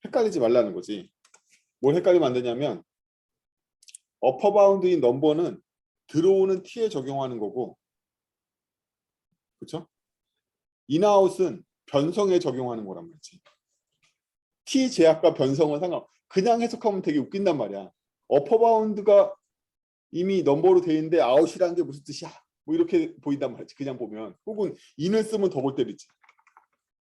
헷갈리지 말라는 거지. 뭘 헷갈리면 안 되냐면 어퍼 바운드인 넘버는 들어오는 t에 적용하는 거고, 그렇죠? 인아웃은 변성에 적용하는 거란 말이지. t 제약과 변성은 그냥 해석하면 되게 웃긴단 말이야. 어퍼 바운드가 이미 넘버로 돼 있는데 아웃이라는 게 무슨 뜻이야? 뭐 이렇게 보인단 말이지. 그냥 보면. 혹은 인을 쓰면 더 볼 때리지.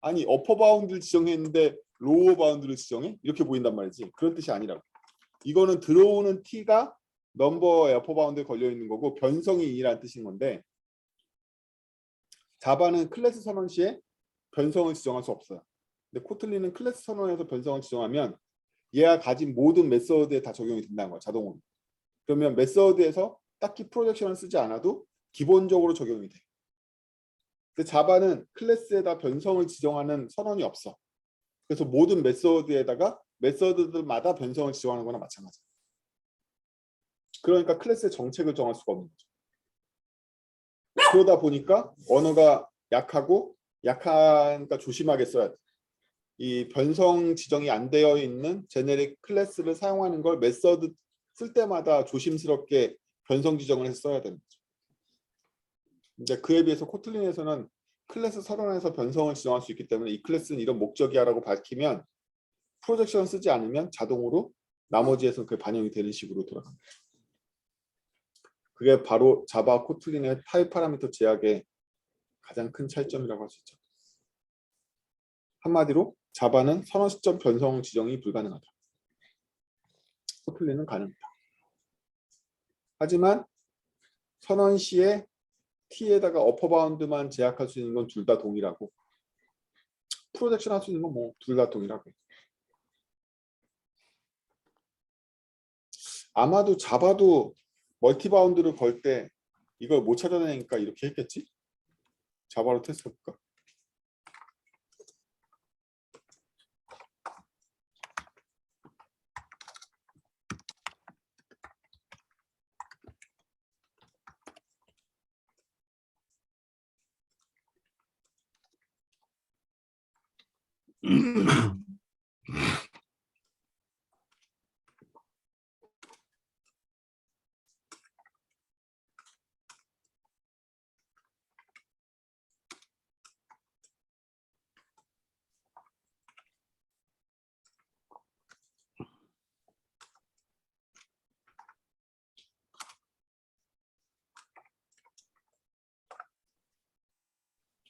아니 어퍼 바운드를 지정했는데 로어 바운드를 지정해? 이렇게 보인단 말이지. 그런 뜻이 아니라고. 이거는 들어오는 t가 넘버의 어퍼 바운드에 걸려 있는 거고 변성이 인이라는 뜻인 건데, 자바는 클래스 선언 시에 변성을 지정할 수 없어요. 근데 코틀린은 클래스 선언에서 변성을 지정하면 얘가 가진 모든 메서드에 다 적용이 된다는 거야, 자동으로. 그러면 메서드에서 딱히 프로젝션을 쓰지 않아도 기본적으로 적용이 돼. 근데 자바는 클래스에다 변성을 지정하는 선언이 없어. 그래서 모든 메서드에다가 메서드들마다 변성을 지정하는 거나 마찬가지야. 그러니까 클래스의 정책을 정할 수가 없는 거죠. 그러다 보니까 언어가 약하니까 조심하게 써야 돼. 이 변성 지정이 안 되어 있는 제네릭 클래스를 사용하는 걸 메서드 쓸 때마다 조심스럽게 변성 지정을 해서 써야 되는 거죠. 근데 그에 비해서 코틀린에서는 클래스 선언에서 변성을 지정할 수 있기 때문에 이 클래스는 이런 목적이야라고 밝히면 프로젝션 쓰지 않으면 자동으로 나머지에서 그게 반영이 되는 식으로 돌아갑니다. 그게 바로 자바 코틀린의 타입 파라미터 제약의 가장 큰 차이점이라고 할 수 있죠. 한마디로 자바는 선언 시점 변성 지정이 불가능하다. 코틀린은 가능하다. 하지만 선언 시에 t에다가 어퍼 바운드만 제약할 수 있는 건 둘 다 동일하고, 프로젝션 할 수 있는 건 뭐 둘 다 동일하고. 아마도 자바도 멀티 바운드를 걸 때 이걸 못 찾아내니까 이렇게 했겠지? 자바로 테스트 해볼까?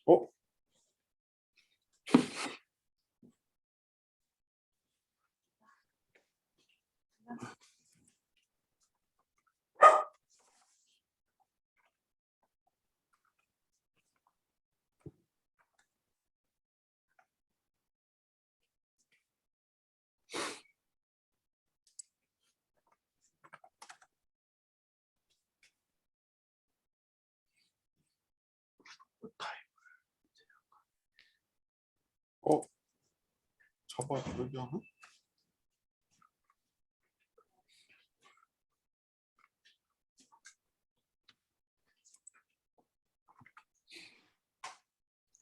어? 어? 자바 그러게 하나?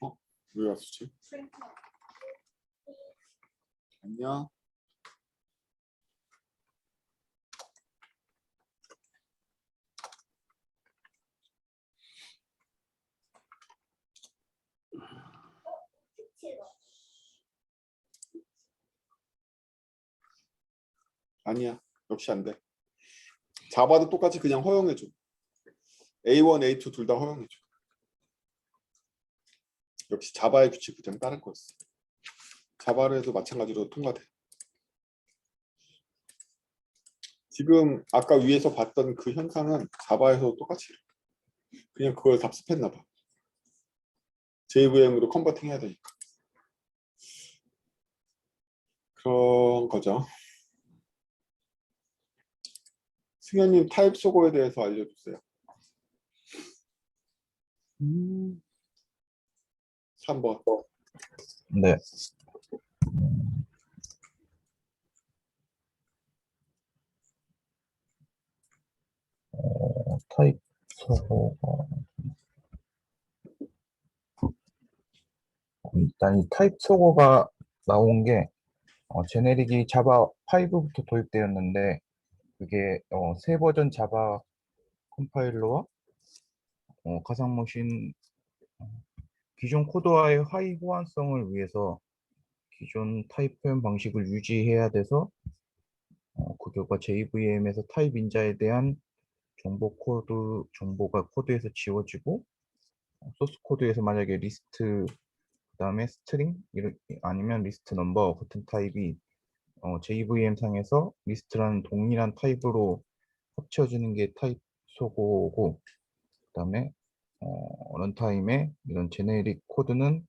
어? 왜 왔었지? 안녕. 아니야. 역시 안 돼. 자바도 똑같이 그냥 허용해줘. A1, A2 둘 다 허용해줘. 역시 자바의 규칙 그냥 따를 거였어. 자바를 해도 마찬가지로 통과돼. 지금 아까 위에서 봤던 그 현상은 자바에서 똑같이 그냥 그걸 답습했나 봐. JVM으로 컨버팅 해야 되니까. 그런 거죠. 승현님 타입 소거에 대해서 알려주세요. 3번. 네. 타입 소거가 일단 이 타입 소거가 나온 게 제네릭이 자바 5부터 도입되었는데 그게 새 버전 자바 컴파일러와 가상머신 기존 코드와의 하이 호환성을 위해서 기존 타입 표현 방식을 유지해야 돼서 그 결과 JVM에서 타입 인자에 대한 정보가 코드에서 지워지고 소스 코드에서 만약에 리스트 그다음에 스트링 아니면 리스트 넘버 같은 타입이 JVM 상에서 리스트라는 동일한 타입으로 합쳐지는 게 타입 소고고 그다음에 런타임에 이런 제네릭 코드는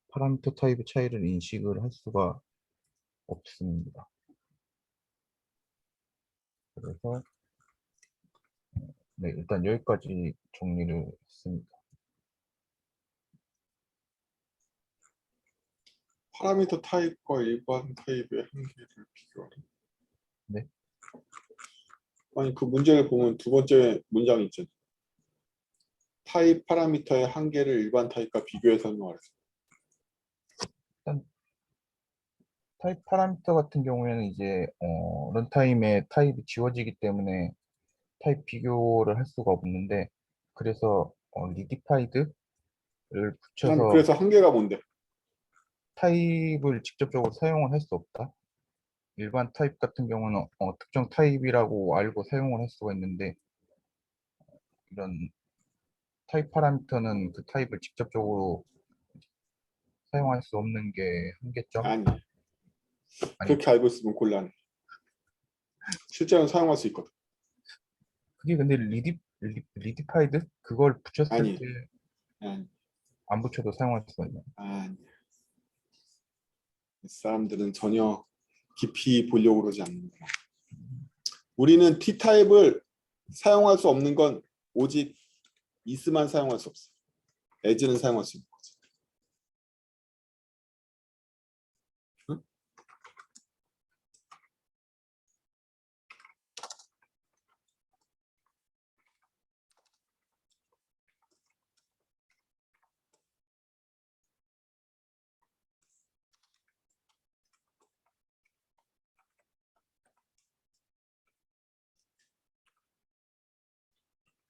파라미터 타입의 차이를 인식을 할 수가 없습니다. 그래서 네, 일단 여기까지 정리를 했습니다. 파라미터 타입과 일반 타입의 한계를 비교하라. 네. 아니 그 문제를 보면 두 번째 문장이 있잖아요. 타입 파라미터의 한계를 일반 타입과 비교해서 설명하라. 일단 타입 파라미터 같은 경우에는 이제 런타임에 타입이 지워지기 때문에 타입 비교를 할 수가 없는데 그래서 리디파이드를 붙여서 그래서 한계가 뭔데? 타입을 직접적으로 사용을 할 수 없다. 일반 타입 같은 경우는 특정 타입이라고 알고 사용을 할 수가 있는데 이런 타입 파라미터는 그 타입을 직접적으로 사용할 수 없는 게 한계점 아니 아니죠. 그렇게 알고 있으면 곤란해. 실제로는 사용할 수 있거든. 그게 근데 리디파이드 그걸 붙였을 아니 때 아니 안 붙여도 사용할 수가 있나요? 아니 사람들은 전혀 깊이 보려고 그러지 않는다. 우리는 T타입을 사용할 수 없는 건 오직 is만 사용할 수 없어. as는 사용할 수 있는 거지. 응?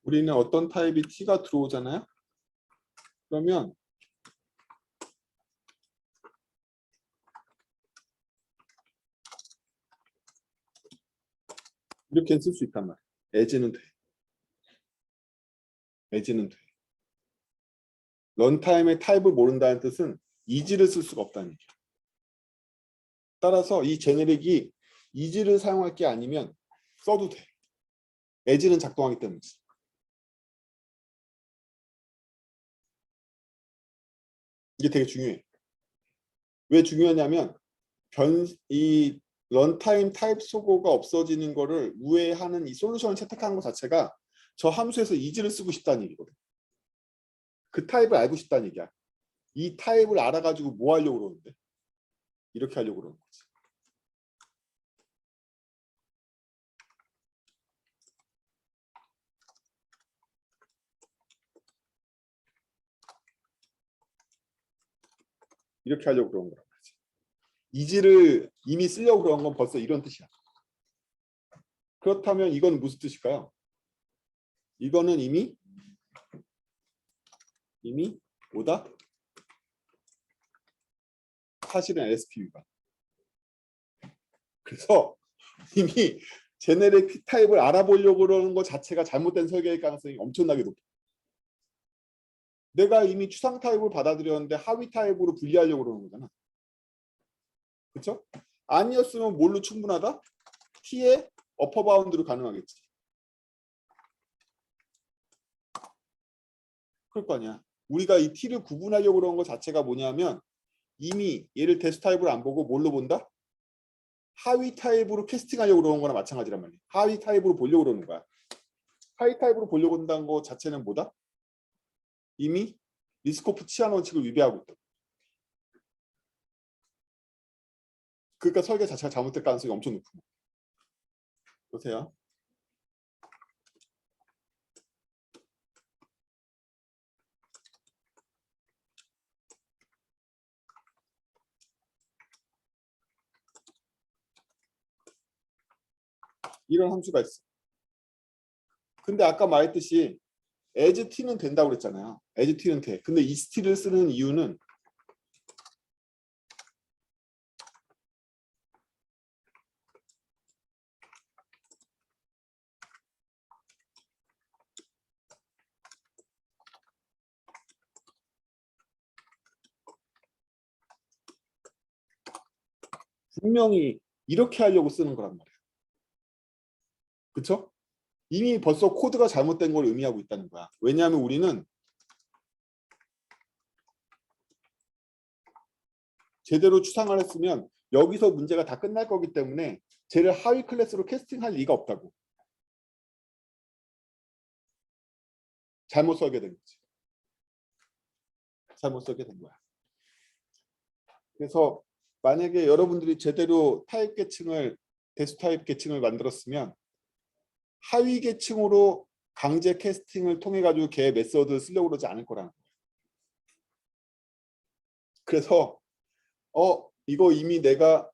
우리는 어떤 타입이 T가 들어오잖아요. 그러면 이렇게 쓸 수 있단 말이야. as는 돼. as는 돼. 런타임의 타입을 모른다는 뜻은 is를 쓸 수가 없다는 얘기야. 따라서 이 제네릭이 is를 사용할 게 아니면 써도 돼. as는 작동하기 때문이지. 이게 되게 중요해. 왜 중요하냐면 이 런타임 타입 소고가 없어지는 거를 우회하는 이 솔루션을 채택하는 것 자체가 저 함수에서 is를 쓰고 싶다는 얘기거든. 그 타입을 알고 싶다는 얘기야. 이 타입을 알아가지고 뭐 하려고 그러는데? 이렇게 하려고 그러는 거지. 이렇게 하려고 그러는 거란 말이지. is를 이미 쓰려고 그런 건 벌써 이런 뜻이야. 그렇다면 이건 무슨 뜻일까요? 이거는 이미 뭐다? 사실은 LSP 위반. 그래서 이미 제네릭 P 타입을 알아보려고 그러는 것 자체가 잘못된 설계일 가능성이 엄청나게 높아. 내가 이미 추상 타입을 받아들였는데 하위 타입으로 분리하려고 그러는 거잖아. 그렇죠? 아니었으면 뭘로 충분하다? T의 어퍼 바운드로 가능하겠지. 그럴 거 아니야. 우리가 이 T를 구분하려고 그러는 것 자체가 뭐냐면 이미 얘를 대수 타입으로 안 보고 뭘로 본다? 하위 타입으로 캐스팅하려고 그러는 거나 마찬가지란 말이야. 하위 타입으로 보려고 그러는 거야. 하위 타입으로 보려고 한다는 거 자체는 뭐다? 이미 리스코프 치안 원칙을 위배하고 있다. 그러니까 설계 자체가 잘못될 가능성이 엄청 높은 거야. 보세요. 이런 함수가 있어. 근데 아까 말했듯이 as t는 된다고 그랬잖아요. as t는 돼. 근데 is t를 쓰는 이유는 분명히 이렇게 하려고 쓰는 거란 말이야. 그쵸? 이미 벌써 코드가 잘못된 걸 의미하고 있다는 거야. 왜냐하면 우리는 제대로 추상을 했으면 여기서 문제가 다 끝날 거기 때문에 쟤를 하위 클래스로 캐스팅할 리가 없다고. 잘못 설계 된 거지. 잘못 설계 된 거야. 그래서 만약에 여러분들이 제대로 타입 계층을 대수 타입 계층을 만들었으면 하위 계층으로 강제 캐스팅을 통해 가지고 걔 메서드를 쓰려고 그러지 않을 거라는 거야. 그래서 이거 이미 내가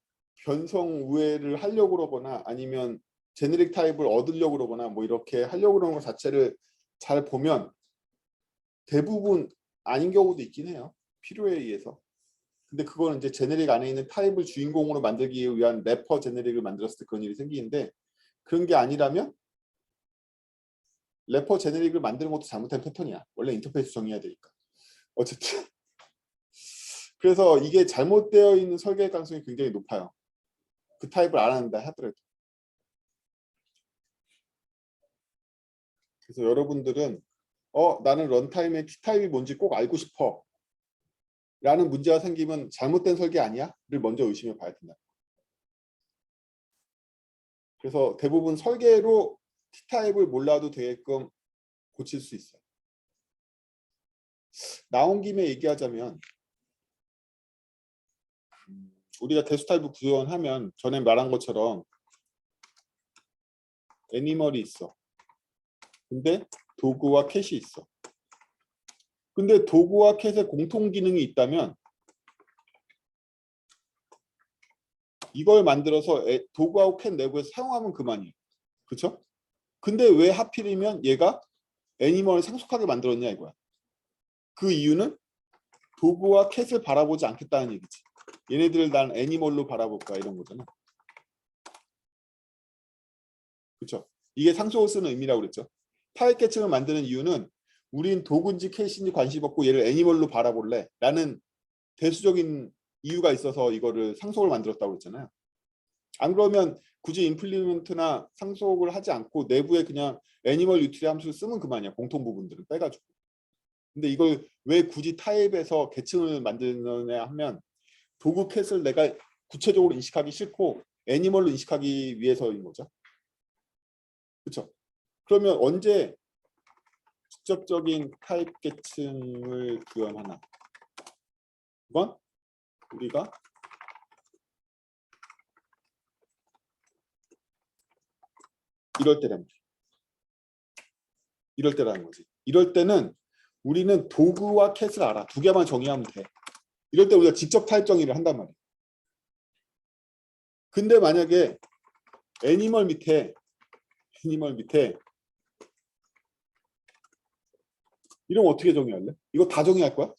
변성 우회를 하려고 그러거나 아니면 제네릭 타입을 얻으려고 그러거나 뭐 이렇게 하려고 그러는 것 자체를 잘 보면 대부분 아닌 경우도 있긴 해요. 필요에 의해서. 근데 그거는 이제 제네릭 안에 있는 타입을 주인공으로 만들기 위한 래퍼 제네릭을 만들었을 때 그런 일이 생기는데 그런 게 아니라면 래퍼 제네릭을 만드는 것도 잘못된 패턴이야. 원래 인터페이스 정의해야 되니까. 어쨌든 그래서 이게 잘못되어 있는 설계의 가능성이 굉장히 높아요. 그 타입을 알아낸다 하더라도. 그래서 여러분들은 나는 런타임의 키타입이 뭔지 꼭 알고 싶어 라는 문제가 생기면 잘못된 설계 아니야? 를 먼저 의심해 봐야 된다. 그래서 대부분 설계로 T타입을 몰라도 되게끔 고칠 수 있어요. 나온 김에 얘기하자면 우리가 대수타입을 구현하면 전에 말한 것처럼 애니멀이 있어. 근데 도구와 캣이 있어. 근데 도구와 캣의 공통 기능이 있다면 이걸 만들어서 도구하고 캣 내부에서 사용하면 그만이에요. 그렇죠? 근데 왜 하필이면 얘가 애니멀을 상속하게 만들었냐 이거야. 그 이유는 도구와 캣을 바라보지 않겠다는 얘기지. 얘네들을 난 애니멀로 바라볼 거야 이런 거잖아. 그렇죠? 이게 상속을 쓰는 의미라고 그랬죠. 타입 계층을 만드는 이유는 우린 도구인지 캣인지 관심 없고 얘를 애니멀로 바라볼래 라는 대수적인 이유가 있어서 이거를 상속을 만들었다고 했잖아요. 안 그러면 굳이 임플리먼트나 상속을 하지 않고 내부에 그냥 애니멀 유틸리 함수를 쓰면 그만이야. 공통 부분들을 빼가지고. 근데 이걸 왜 굳이 타입에서 계층을 만드느냐 하면 도구 캣을 내가 구체적으로 인식하기 싫고 애니멀로 인식하기 위해서인 거죠. 그렇죠? 그러면 언제 직접적인 타입 계층을 구현하나? 이건 우리가 이럴 때라는 거지. 이럴 때라는 거지. 이럴 때는 우리는 도구와 캣을 알아. 두 개만 정의하면 돼. 이럴 때 우리가 직접 타입 정의를 한단 말이야. 근데 만약에 애니멀 밑에 이러면 어떻게 정의할래? 이거 다 정의할 거야?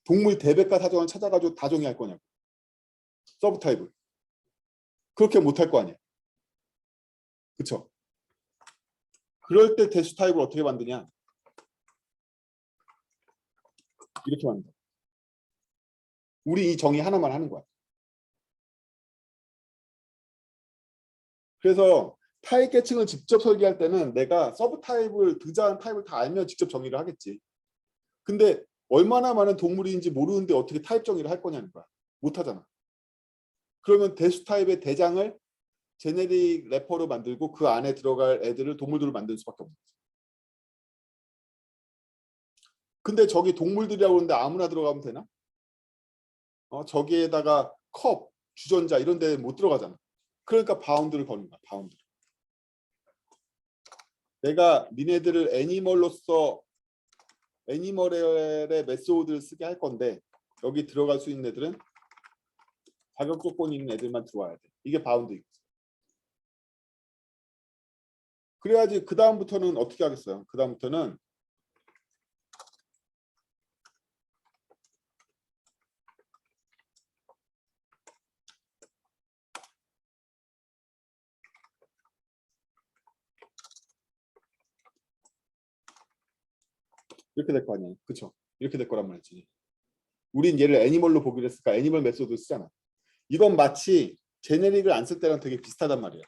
동물 대백과 사정을 찾아가지고 다 정의할 거냐고. 서브 타입을. 그렇게 못할 거 아니야. 그쵸? 그럴 때 대수 타입을 어떻게 만드냐? 이렇게 만든다. 우리 이 정의 하나만 하는 거야. 그래서 타입 계층을 직접 설계할 때는 내가 서브 타입을 등장하는 타입을 다 알면 직접 정의를 하겠지. 근데 얼마나 많은 동물인지 모르는데 어떻게 타입 정의를 할 거냐는 거야. 못 하잖아. 그러면 대수 타입의 대장을 제네릭 래퍼로 만들고 그 안에 들어갈 애들을 동물들로 만들 수밖에 없는 거지. 근데 저기 동물들이라고 하는데 아무나 들어가면 되나? 저기에다가 컵, 주전자 이런 데 못 들어가잖아. 그러니까 바운드를 거는 거야. 바운드. 내가 니네들을 애니멀로서 애니멀의 메소드를 쓰게 할 건데 여기 들어갈 수 있는 애들은 자격 조건이 있는 애들만 들어와야 돼. 이게 바운드이거든. 그래야지 그 다음부터는 어떻게 하겠어요? 그 다음부터는 이렇게 될 거 아니에요. 그쵸? 이렇게 될 거란 말이지. 우린 얘를 애니멀로 보기로 했으니까 애니멀 메소드 쓰잖아. 이건 마치 제네릭을 안 쓸 때랑 되게 비슷하단 말이에요.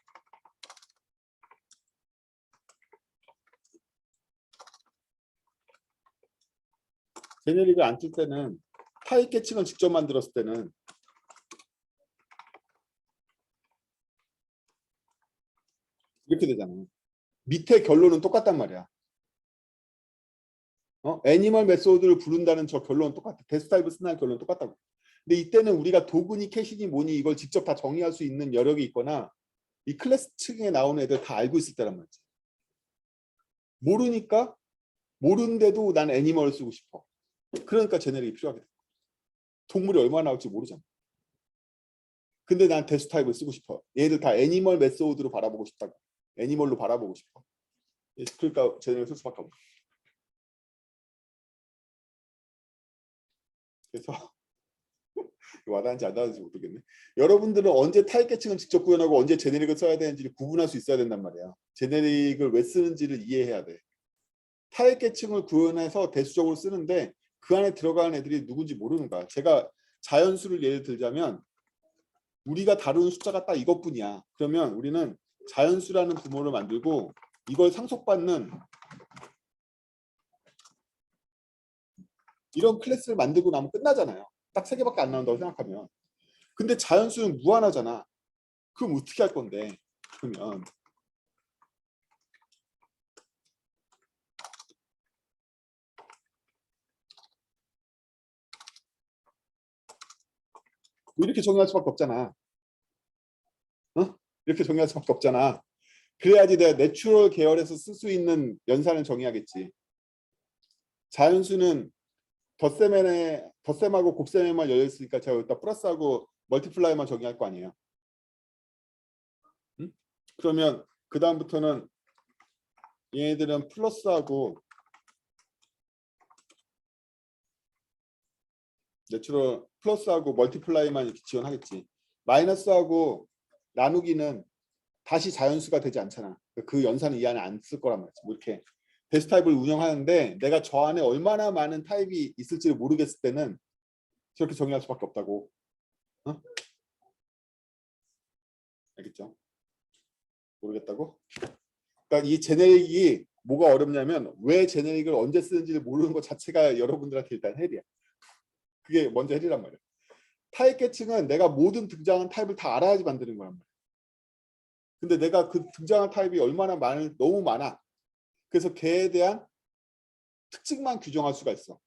제네릭을 안 쓸 때는 타입 계층을 직접 만들었을 때는 이렇게 되잖아요. 밑에 결론은 똑같단 말이야. 애니멀 메소드를 부른다는 저 결론은 똑같아. 데스 타입을 쓴다는 결론은 똑같다고. 근데 이때는 우리가 도구니 캐시니 뭐니 이걸 직접 다 정의할 수 있는 여력이 있거나 이 클래스 층에 나오는 애들 다 알고 있을 때란 말이지. 모르니까 모르는데도 난 애니멀을 쓰고 싶어. 그러니까 제네릭이 필요하게 돼. 동물이 얼마나 나올지 모르잖아. 근데 난 데스 타입을 쓰고 싶어. 얘들 다 애니멀 메소드로 바라보고 싶다고. 애니멀로 바라보고 싶어. 그러니까 제네릭을 쓸 수밖에 없어. 그래서 와닿는지 안 와닿는지 모르겠네. 여러분들은 언제 타입 계층을 직접 구현하고 언제 제네릭을 써야 되는지를 구분할 수 있어야 된단 말이야. 제네릭을 왜 쓰는지를 이해해야 돼. 타입 계층을 구현해서 대수적으로 쓰는데 그 안에 들어가는 애들이 누군지 모르는 거야. 제가 자연수를 예를 들자면 우리가 다루는 숫자가 딱 이것뿐이야. 그러면 우리는 자연수라는 부모를 만들고 이걸 상속받는 이런 클래스를 만들고 나면 끝나잖아요. 딱 3개밖에 안 나온다고 생각하면. 근데 자연수는 무한하잖아. 그럼 어떻게 할 건데? 그러면 뭐 이렇게 정의할 수밖에 없잖아. 어? 이렇게 정의할 수밖에 없잖아. 그래야지 내가 내추럴 계열에서 쓸 수 있는 연산을 정의하겠지. 자연수는 덧셈하고 곱셈에만 열려 있으니까 제가 여기다 플러스하고 멀티플라이만 정의할 거 아니에요. 응? 그러면 그 다음부터는 얘네들은 플러스하고 내추럴 플러스하고 멀티플라이만 이렇게 지원하겠지. 마이너스하고 나누기는 다시 자연수가 되지 않잖아. 그 연산을 이 안에 안 쓸 거란 말이지. 뭐 이렇게 데스 타입을 운영하는데 내가 저 안에 얼마나 많은 타입이 있을지를 모르겠을 때는 저렇게 정의할 수밖에 없다고. 어? 알겠죠? 모르겠다고? 그러니까 이 제네릭이 뭐가 어렵냐면 왜 제네릭을 언제 쓰는지를 모르는 것 자체가 여러분들한테 일단 헬이야. 그게 먼저 헬이란 말이야. 타입 계층은 내가 모든 등장한 타입을 다 알아야지 만드는 거란 말이야. 근데 내가 그 등장한 타입이 얼마나 너무 많아. 그래서 걔에 대한 특징만 규정할 수가 있어.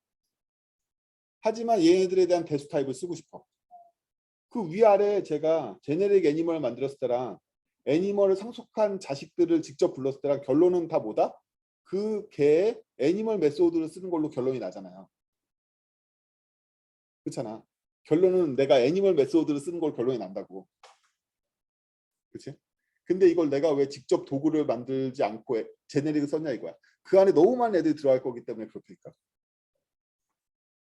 하지만 얘네들에 대한 대수 타입을 쓰고 싶어. 그 위아래 제가 제네릭 애니멀을 만들었을 때랑 애니멀을 상속한 자식들을 직접 불렀을 때랑 결론은 다 뭐다? 그 개의 애니멀 메소드를 쓰는 걸로 결론이 나잖아요. 그렇잖아. 결론은 내가 애니멀 메소드를 쓰는 걸 결론이 난다고. 그렇지? 근데 이걸 내가 왜 직접 도구를 만들지 않고 제네릭을 썼냐 이거야. 그 안에 너무 많은 애들이 들어갈 거기 때문에 그렇게니까.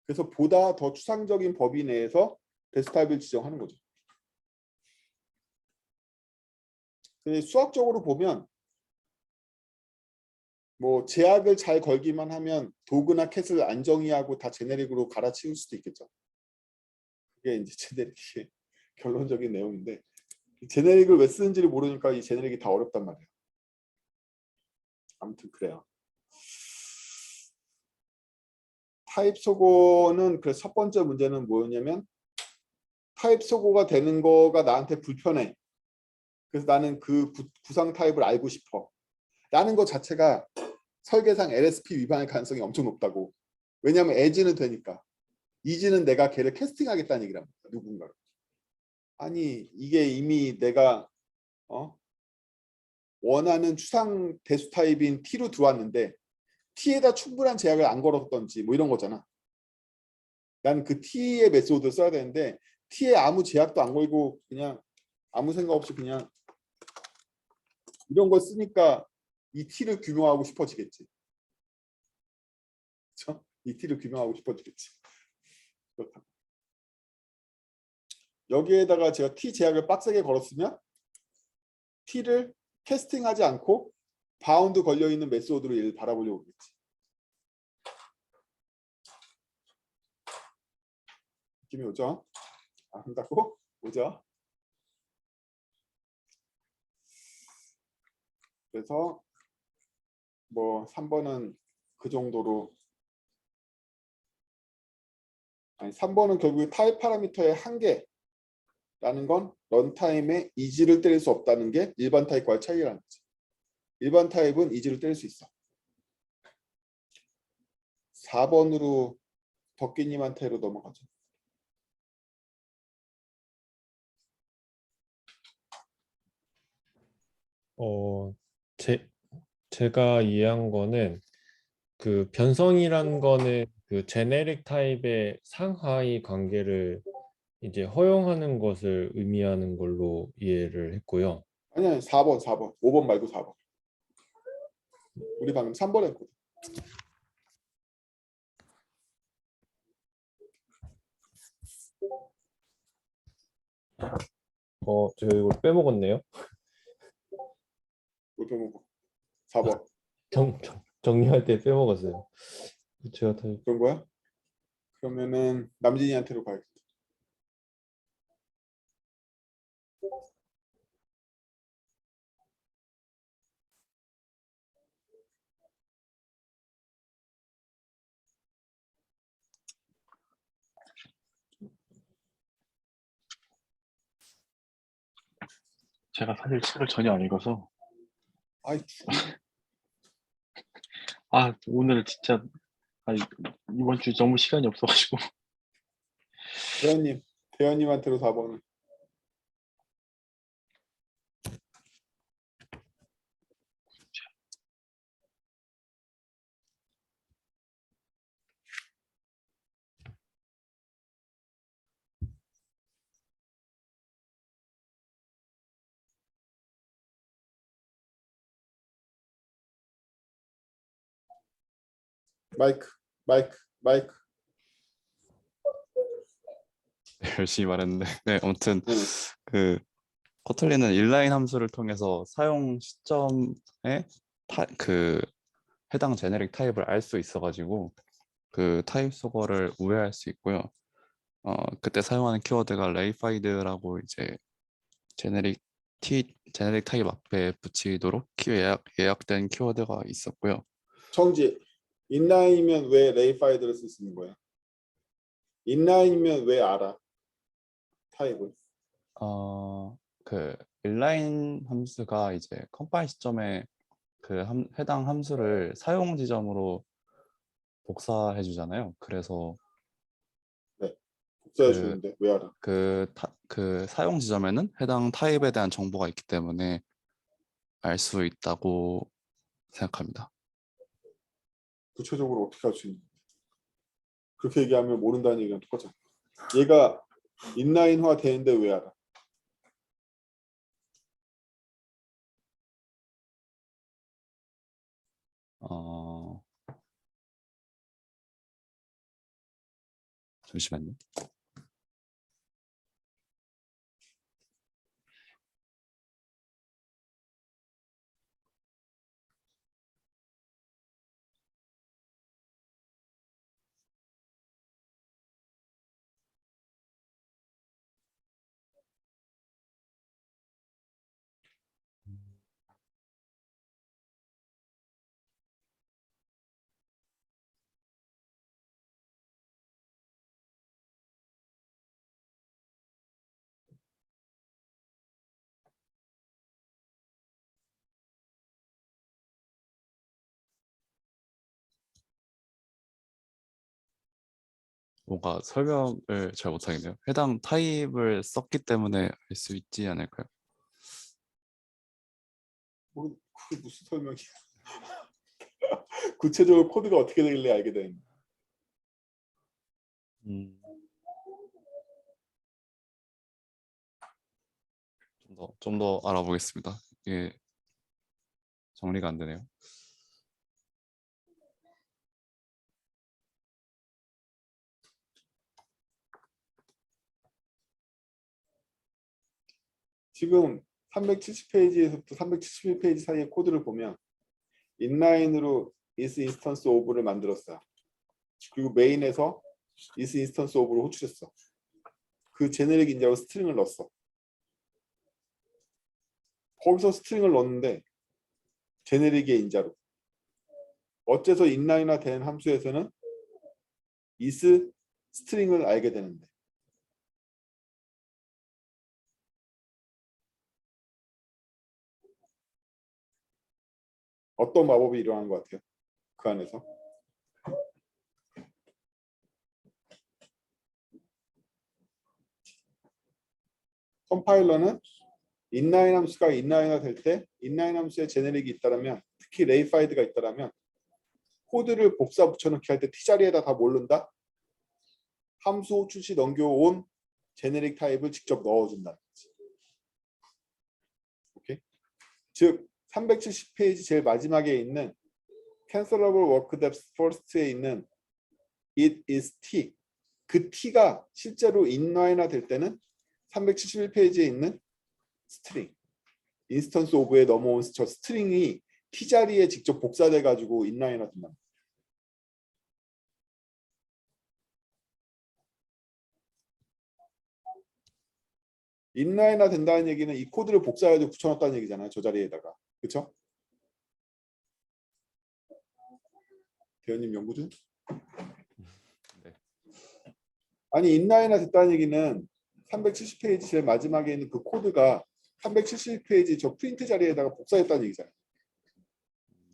그래서 보다 더 추상적인 범위 내에서 데스타입을 지정하는 거죠. 근데 수학적으로 보면 뭐 제약을 잘 걸기만 하면 도그나 캣을 안 정의하고 다 제네릭으로 갈아치울 수도 있겠죠. 그게 이제 제네릭의 결론적인 내용인데 제네릭을 왜 쓰는지를 모르니까 이 제네릭이 다 어렵단 말이에요. 아무튼 그래요. 타입 소고는 그래서 첫 번째 문제는 뭐였냐면 타입 소고가 되는 거가 나한테 불편해. 그래서 나는 그 구상 타입을 알고 싶어. 라는 것 자체가 설계상 LSP 위반의 가능성이 엄청 높다고. 왜냐하면 as는 되니까. is는 내가 걔를 캐스팅하겠다는 얘기랍니다. 누군가를. 아니 이게 이미 내가 원하는 추상 대수 타입인 T로 들어왔는데 T에다 충분한 제약을 안 걸었던지 뭐 이런 거잖아. 난 그 T의 메소드를 써야 되는데 T에 아무 제약도 안 걸고 그냥 아무 생각 없이 그냥 이런 걸 쓰니까 이 t를 규명하고 싶어지겠지. 그렇죠? 이 t를 규명하고 싶어지겠지. 그렇다. 여기에다가 제가 t 제약을 빡세게 걸었으면 t를 캐스팅하지 않고 바운드 걸려있는 메소드로 얘를 바라보려고 그랬지. 느낌이 오죠? 눈 닫고 오죠? 그래서 뭐 3번은 그 정도로, 아니 3번은 결국 타입 파라미터의 한계라는 건 런타임에 이지를 때릴 수 없다는 게 일반 타입과의 차이라는 거지. 일반 타입은 이지를 때릴 수 있어. 4번으로 덕기님한테로 넘어가죠. 어, 제가 이해한 거는 그 변성이란 거는 그 제네릭 타입의 상하이 관계를 이제 허용하는 것을 의미하는 걸로 이해를 했고요. 아니 4번 5번 말고 4번. 우리 방금 3번 했거든. 제가 이걸 빼먹었네요. 이렇게 먹고 4번 정리할 때 빼먹었어요. 제가 다 그런 거야? 그러면은 남진이한테로 가야겠다. 제가 사실 책을 전혀 안 읽어서 아이 오늘 진짜 이번 주 너무 시간이 없어가지고 대현님한테로 4번을. 마이크. 열심히 말했는데 네 아무튼 응. 그 코틀린은 인라인 함수를 통해서 사용 시점에 그 해당 제네릭 타입을 알 수 있어가지고 그 타입 속어를 우회할 수 있고요. 그때 사용하는 키워드가 레이파이드라고 이제 제네릭 타입 앞에 붙이도록 예약된 키워드가 있었고요. 정지. 인라인이면 왜 레이파이드를 쓸 수 있는 거야? 인라인이면 왜 알아? 타입을. 그 인라인 함수가 이제 컴파일 시점에 그 해당 함수를 사용 지점으로 복사해 주잖아요. 그래서 네. 복사해 그, 주는데 왜 알아? 그 사용 지점에는 해당 타입에 대한 정보가 있기 때문에 알 수 있다고 생각합니다. 구체적으로 어떻게 할 수 있는 거야? 그렇게 얘기하면 모른다는 얘기랑 똑같잖아. 얘가 인라인화 되는데 왜 알아? 어, 잠시만요. 뭔가 설명을 잘 못하겠네요. 해당 타입을 썼기 때문에 알 수 있지 않을까요? 그게 무슨 설명이야? 구체적으로 코드가 어떻게 되길래 알게 되는 거야? 음, 좀 더 알아보겠습니다. 이게 정리가 안 되네요. 지금 370페이지에서부터 371페이지 사이의 코드를 보면 인라인으로 is instance of를 만들었어요. 그리고 메인에서 is instance of를 호출했어. 그 제네릭 인자로 스트링을 넣었어. 거기서 스트링을 넣었는데 제네릭의 인자로. 어째서 인라인화 된 함수에서는 is 스트링을 알게 되는데. 어떤 마법이 일어나는 것 같아요? 그 안에서. 컴파일러는 인라인 함수가 인라인화 될 때 인라인 함수에 제네릭이 있다면, 특히 레이파이드가 있다면 코드를 복사 붙여넣기 할 때 T자리에다 다 모른다? 함수 호출 시 넘겨온 제네릭 타입을 직접 넣어준다는 거지. 오케이? 즉 370페이지 제일 마지막에 있는 cancelable work depth first에 있는 it is t, 그 t가 실제로 인라인화 될 때는 371페이지에 있는 스트링, 인스턴스 오브에 넘어온 저 스트링이 t 자리에 직접 복사돼 가지고 인라인화 된다. 인라인화 된다는 얘기는 이 코드를 복사해서 붙여놨다는 얘기잖아요. 저 자리에다가. 그렇죠? 대현님 연구 중? 네. 아니 인라인화 됐다는 얘기는 370페이지 제일 마지막에 있는 그 코드가 370페이지 저 프린트 자리에다가 복사했다는 얘기잖아요.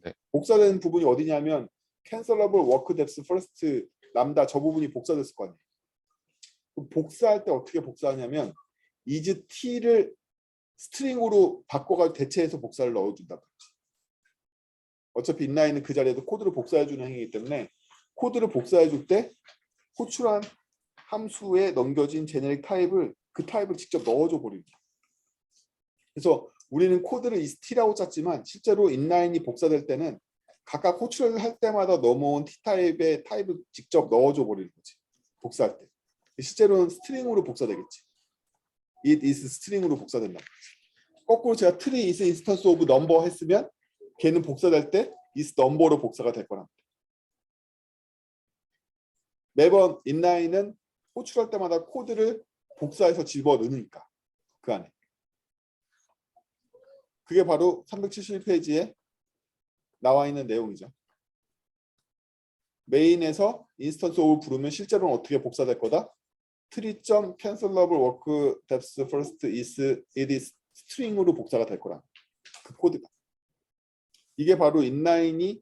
네. 복사된 부분이 어디냐면 cancelable work depth first 람다 저 부분이 복사됐을 거 아니에요. 그럼 복사할 때 어떻게 복사하냐면 is t를 스트링으로 바꿔가지고 대체해서 복사를 넣어준다. 어차피 인라인은 그 자리에도 코드를 복사해주는 행위이기 때문에 코드를 복사해줄 때 호출한 함수에 넘겨진 제네릭 타입을 그 타입을 직접 넣어줘 버립니다. 그래서 우리는 코드를 ist라고 짰지만 실제로 인라인이 복사될 때는 각각 호출을 할 때마다 넘어온 t타입의 타입을 직접 넣어줘 버리는 거지. 복사할 때. 실제로는 스트링으로 복사되겠지. it is 스트링으로 복사된다. 거꾸로 제가 tree is instance of number 했으면 걔는 복사될 때 is number로 복사가 될 거랍니다. 매번 인라인은 호출할 때마다 코드를 복사해서 집어넣으니까 그 안에. 그게 바로 371페이지에 나와 있는 내용이죠. 메인에서 인스턴스 오브 부르면 실제로는 어떻게 복사될 거다? tree.cancelable work depth first is it is string으로 복사가 될 거라. 그 코드가. 이게 바로 인라인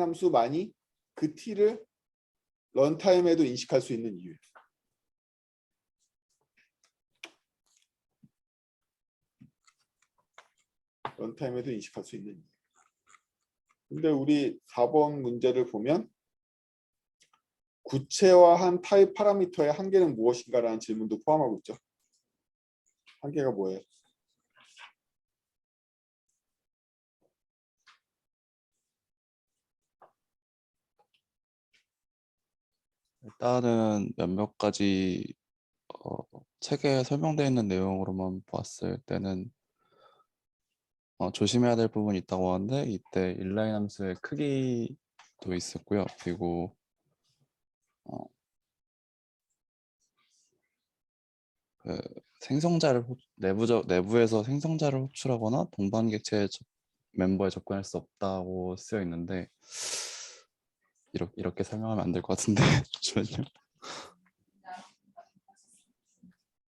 함수만이 그 t를 런타임에도 인식할 수 있는 이유예요. 런타임에도 인식할 수 있는 이유. 근데 우리 4번 문제를 보면 구체화한 타입 파라미터의 한계는 무엇인가라는 질문도 포함하고 있죠. 한계가 뭐예요? 일단은 몇몇 가지 책에 설명되어 있는 내용으로만 봤을 때는 조심해야 될 부분이 있다고 하는데, 이때 인라인 함수의 크기도 있었고요. 그리고 그 생성자를 내부에서 생성자를 호출하거나 동반 객체 멤버에 접근할 수 없다고 쓰여 있는데, 이렇게 설명하면 안 될 것 같은데. 잠시만요.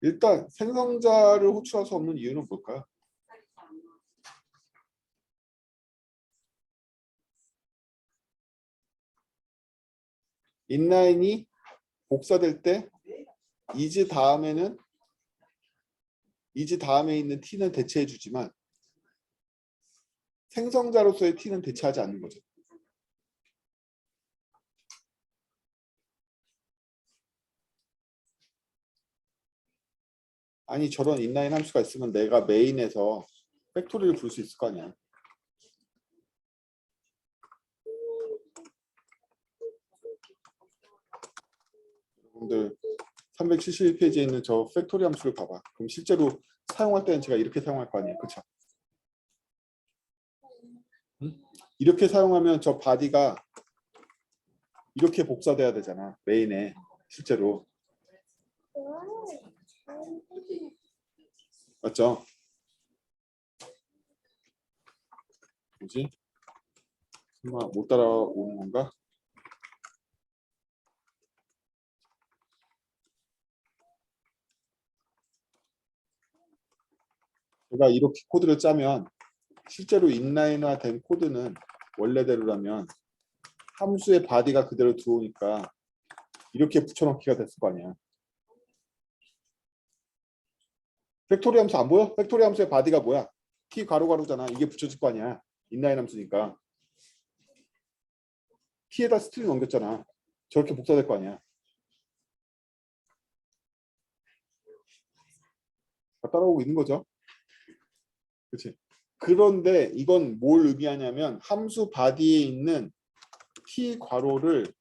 일단 생성자를 호출할 수 없는 이유는 뭘까요? 인라인이 복사될 때 is 다음에 있는 t는 대체해 주지만 생성자로서의 t는 대체하지 않는 거죠. 아니 저런 인라인 함수가 있으면 내가 메인에서 팩토리를 부를 수 있을 거 아니야. 여러분들 371페이지에 있는 저 팩토리 함수를 봐봐. 그럼 실제로 사용할 때는 제가 이렇게 사용할 거 아니에요. 그렇죠? 이렇게 사용하면 저 바디가 이렇게 복사돼야 되잖아. 메인에 실제로. 맞죠? 뭐지? 설마 못 따라오는 건가? 제가 이렇게 코드를 짜면 실제로 인라인화된 코드는 원래대로라면 함수의 바디가 그대로 들어오니까 이렇게 붙여넣기가 됐을 거 아니야. 팩토리 함수 안 보여? 팩토리 함수의 바디가 뭐야? t 괄호괄호잖아. 이게 붙여질 거 아니야. 인라인 함수니까. t에다 스트링 넘겼잖아. 저렇게 복사될 거 아니야. 다 따라오고 있는 거죠. 그렇지? 그런데 이건 뭘 의미하냐면 함수 바디에 있는 t 괄호를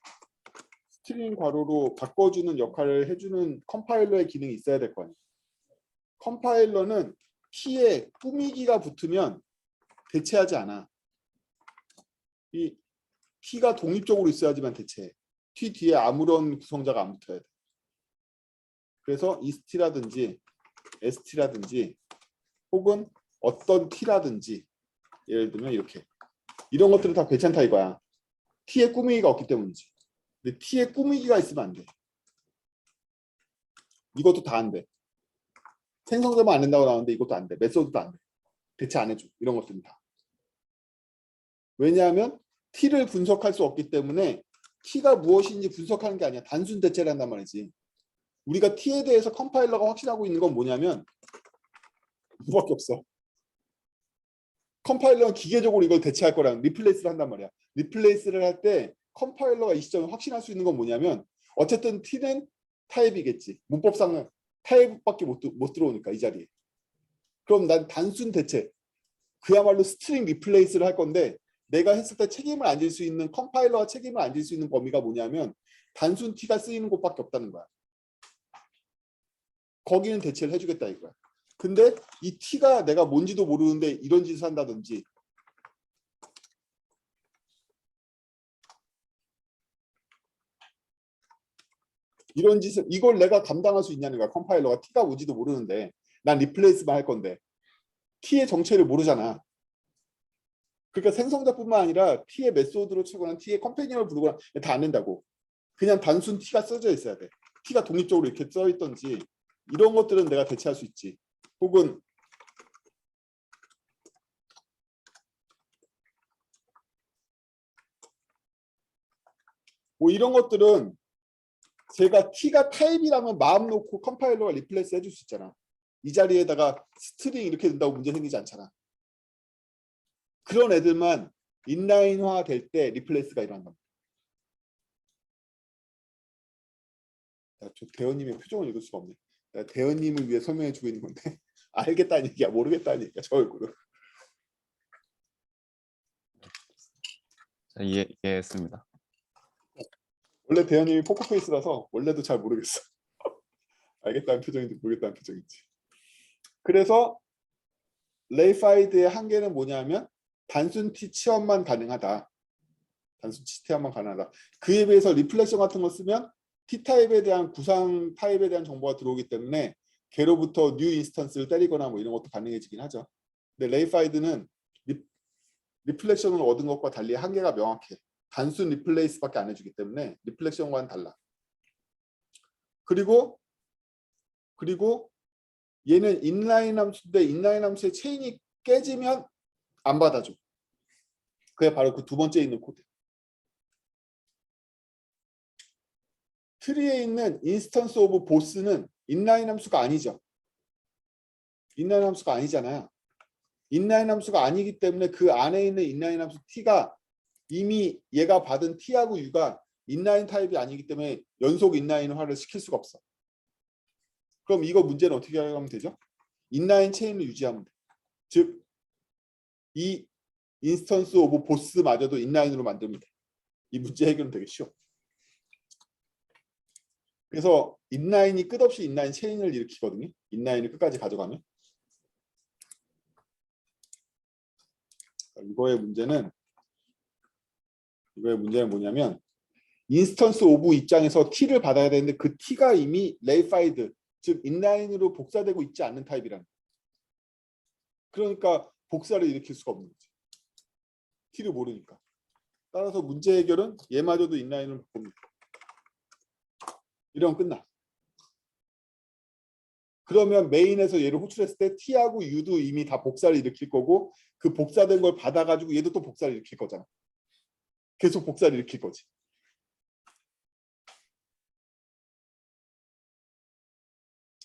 스트링 괄호로 바꿔주는 역할을 해주는 컴파일러의 기능이 있어야 될 거 아니에요. 컴파일러는 t에 꾸미기가 붙으면 대체하지 않아. 이 t가 독립적으로 있어야지만 대체해. t 뒤에 아무런 구성자가 안 붙어야 돼. 그래서 ist라든지 st라든지 혹은 어떤 t라든지 예를 들면 이렇게 이런 것들은 다 괜찮다 이거야. t에 꾸미기가 없기 때문이지. 근데 t에 꾸미기가 있으면 안 돼. 이것도 다 안 돼. 생성되면 안 된다고 나오는데 이것도 안 돼. 메소드도 안 돼. 대체 안 해줘. 이런 것들은 다. 왜냐하면 t를 분석할 수 없기 때문에 t가 무엇인지 분석하는 게 아니야. 단순 대체를 한단 말이지. 우리가 t에 대해서 컴파일러가 확신하고 있는 건 뭐냐면 뭐밖에 없어. 컴파일러는 기계적으로 이걸 대체할 거랑 리플레이스를 한단 말이야. 리플레이스를 할 때 컴파일러가 이 시점에 확신할 수 있는 건 뭐냐면 어쨌든 t는 타입이겠지. 문법상은 타입밖에 못 들어오니까 이 자리에. 그럼 난 단순 대체 그야말로 스트링 리플레이스를 할 건데 내가 했을 때 책임을 안 질 수 있는 컴파일러가 책임을 안 질 수 있는 범위가 뭐냐면 단순 t가 쓰이는 곳밖에 없다는 거야. 거기는 대체를 해주겠다 이거야. 근데 이 t가 내가 뭔지도 모르는데 이런 짓을 한다든지 이런 짓을 이걸 내가 감당할 수 있냐는 거야. 컴파일러가 t가 뭔지도 모르는데 난 리플레이스만 할 건데 t의 정체를 모르잖아. 그러니까 생성자뿐만 아니라 t의 메소드로 치거나 t의 컴패니언을 부르거나 다 안 된다고. 그냥 단순 t가 써져 있어야 돼. t가 독립적으로 이렇게 써 있던지 이런 것들은 내가 대체할 수 있지. 혹은 뭐 이런 것들은 제가 t가 타입이라면 마음 놓고 컴파일러가 리플레이스 해줄 수 있잖아. 이 자리에다가 스트링 이렇게 된다고 문제 생기지 않잖아. 그런 애들만 인라인화 될 때 리플레이스가 일어난 겁니다. 저 대현님의 표정을 읽을 수가 없네. 내가 대현님을 위해 설명해 주고 있는 건데 알겠다는 얘기야 모르겠다는 얘기야 저 얼굴은. 이해했습니다. 원래 대현님이 포커페이스라서 원래도 잘 모르겠어. 알겠다는 표정인지 모르겠다는 표정인지. 그래서 레이파이드의 한계는 뭐냐면 단순 t 취업만 가능하다. 단순 t 취업만 가능하다. 그에 비해서 리플렉션 같은 거 쓰면 t 타입에 대한 구상 타입에 대한 정보가 들어오기 때문에 걔로부터 뉴 인스턴스를 때리거나 뭐 이런 것도 가능해지긴 하죠. 근데 레이파이드는 리플렉션을 얻은 것과 달리 한계가 명확해. 단순 리플레이스밖에 안 해주기 때문에 리플렉션과는 달라. 그리고 얘는 인라인 함수인데 인라인 함수의 체인이 깨지면 안 받아줘. 그게 바로 그 두 번째 있는 코드. 트리에 있는 인스턴스 오브 보스는 인라인 함수가 아니죠. 인라인 함수가 아니잖아요. 인라인 함수가 아니기 때문에 그 안에 있는 인라인 함수 t가 이미 얘가 받은 t하고 u가 인라인 타입이 아니기 때문에 연속 인라인화를 시킬 수가 없어. 그럼 이거 문제는 어떻게 하면 되죠? 인라인 체인을 유지하면 돼. 즉, 이 인스턴스 오브 보스마저도 인라인으로 만들면 돼. 이 문제 해결은 되게 쉬워. 그래서 인라인이 끝없이 인라인 체인을 일으키거든요. 인라인을 끝까지 가져가면. 이거의 문제는 뭐냐면 인스턴스 오브 입장에서 T를 받아야 되는데 그 T가 이미 레이파이드, 즉 인라인으로 복사되고 있지 않는 타입이라는 거예요. 그러니까 복사를 일으킬 수가 없는 거지. T를 모르니까. 따라서 문제 해결은 얘마저도 인라인을 봅니다. 이러면 끝나. 그러면 메인에서 얘를 호출했을 때 T하고 U도 이미 다 복사를 일으킬 거고 그 복사된 걸 받아가지고 얘도 또 복사를 일으킬 거잖아. 계속 복사를 일으킬 거지.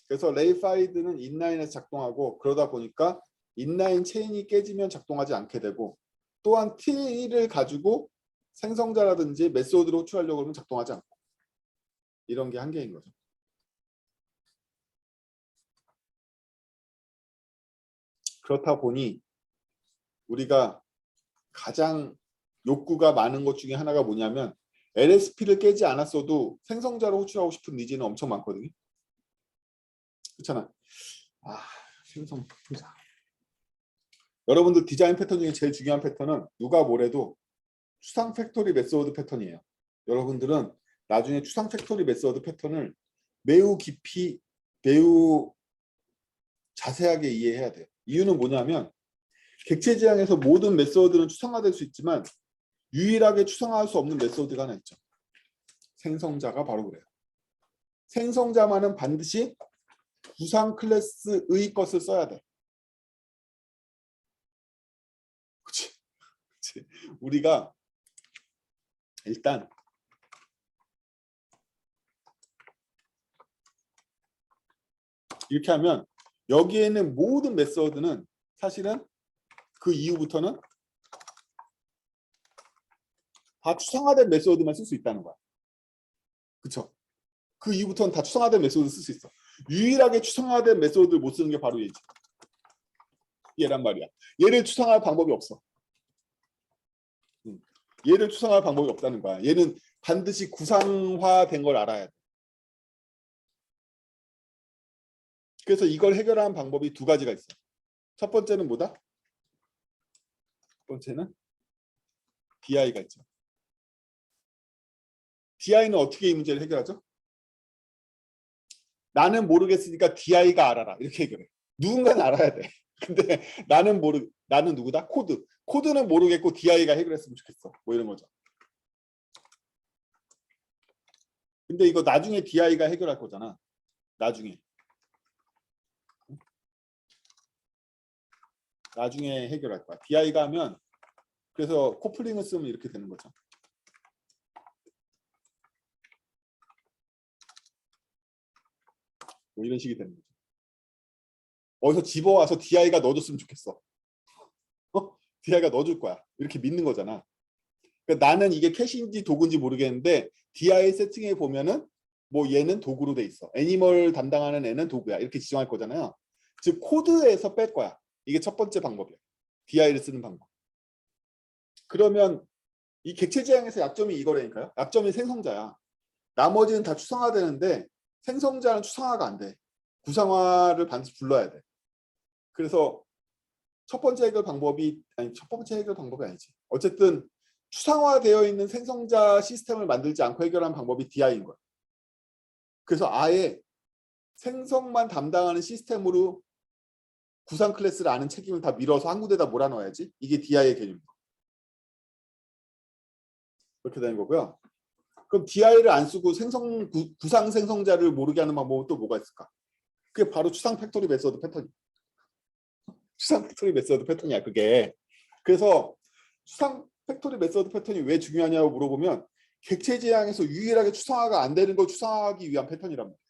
그래서 레이파이드는 인라인에서 작동하고 그러다 보니까 인라인 체인이 깨지면 작동하지 않게 되고 또한 T를 가지고 생성자라든지 메소드로 호출하려고 하면 작동하지 않고 이런 게 한계인 거죠. 그렇다 보니 우리가 가장 욕구가 많은 것 중에 하나가 뭐냐면 LSP를 깨지 않았어도 생성자로 호출하고 싶은 니즈는 엄청 많거든요. 그렇잖아. 생성자. 여러분들 디자인 패턴 중에 제일 중요한 패턴은 누가 뭐래도 추상 팩토리 메소드 패턴이에요. 여러분들은 나중에 추상 팩토리 메소드 패턴을 매우 깊이 매우 자세하게 이해해야 돼요. 이유는 뭐냐면 객체 지향에서 모든 메소드는 추상화될 수 있지만 유일하게 추상화할 수 없는 메소드가 하나 있죠. 생성자가 바로 그래요. 생성자만은 반드시 구상 클래스의 것을 써야 돼. 그치? 우리가 일단 이렇게 하면 여기에 있는 모든 메소드는 사실은 그 이후부터는 다 추상화된 메소드만 쓸 수 있다는 거야. 그쵸? 그 이후부터는 다 추상화된 메소드 쓸 수 있어. 유일하게 추상화된 메소드를 못 쓰는 게 바로 얘지. 얘란 말이야. 얘를 추상화할 방법이 없어. 얘를 추상화할 방법이 없다는 거야. 얘는 반드시 구상화된 걸 알아야 돼. 그래서 이걸 해결하는 방법이 두 가지가 있어. 첫 번째는 뭐다? 첫 번째는 DI가 있죠. DI는 어떻게 이 문제를 해결하죠? 나는 모르겠으니까 DI가 알아라. 이렇게 해결해. 누군가는 알아야 돼. 근데 나는 누구다? 코드. 코드는 모르겠고 DI가 해결했으면 좋겠어. 뭐 이런 거죠. 근데 이거 나중에 DI가 해결할 거잖아. 나중에 해결할 거야. DI가 하면 그래서 코플링을 쓰면 이렇게 되는 거죠. 뭐 이런 식이 되는 거죠. 어디서 집어와서 DI가 넣어줬으면 좋겠어. DI가 넣어줄 거야. 이렇게 믿는 거잖아. 그러니까 나는 이게 캐시인지 도구인지 모르겠는데 DI 세팅에 보면은 뭐 얘는 도구로 돼 있어. 애니멀 담당하는 애는 도구야. 이렇게 지정할 거잖아요. 즉 코드에서 뺄 거야. 이게 첫 번째 방법이야. DI를 쓰는 방법. 그러면 이 객체 지향에서 약점이 이거라니까요. 약점이 생성자야. 나머지는 다 추상화되는데 생성자는 추상화가 안 돼. 구상화를 반드시 불러야 돼. 그래서 첫 번째 해결 방법이 아니지. 어쨌든 추상화되어 있는 생성자 시스템을 만들지 않고 해결하는 방법이 DI인 거야. 그래서 아예 생성만 담당하는 시스템으로 구상 클래스를 아는 책임을 다 밀어서 한 군데다 몰아넣어야지. 이게 DI의 개념이고. 그렇게 되는 거고요. 그럼 DI를 안 쓰고 구상 생성자를 모르게 하는 방법은 또 뭐가 있을까? 그게 바로 추상 팩토리 메소드 패턴이야. 추상 팩토리 메소드 패턴이야, 그게. 그래서 추상 팩토리 메소드 패턴이 왜 중요하냐고 물어보면 객체 지향에서 유일하게 추상화가 안 되는 걸 추상화하기 위한 패턴이란 말이야.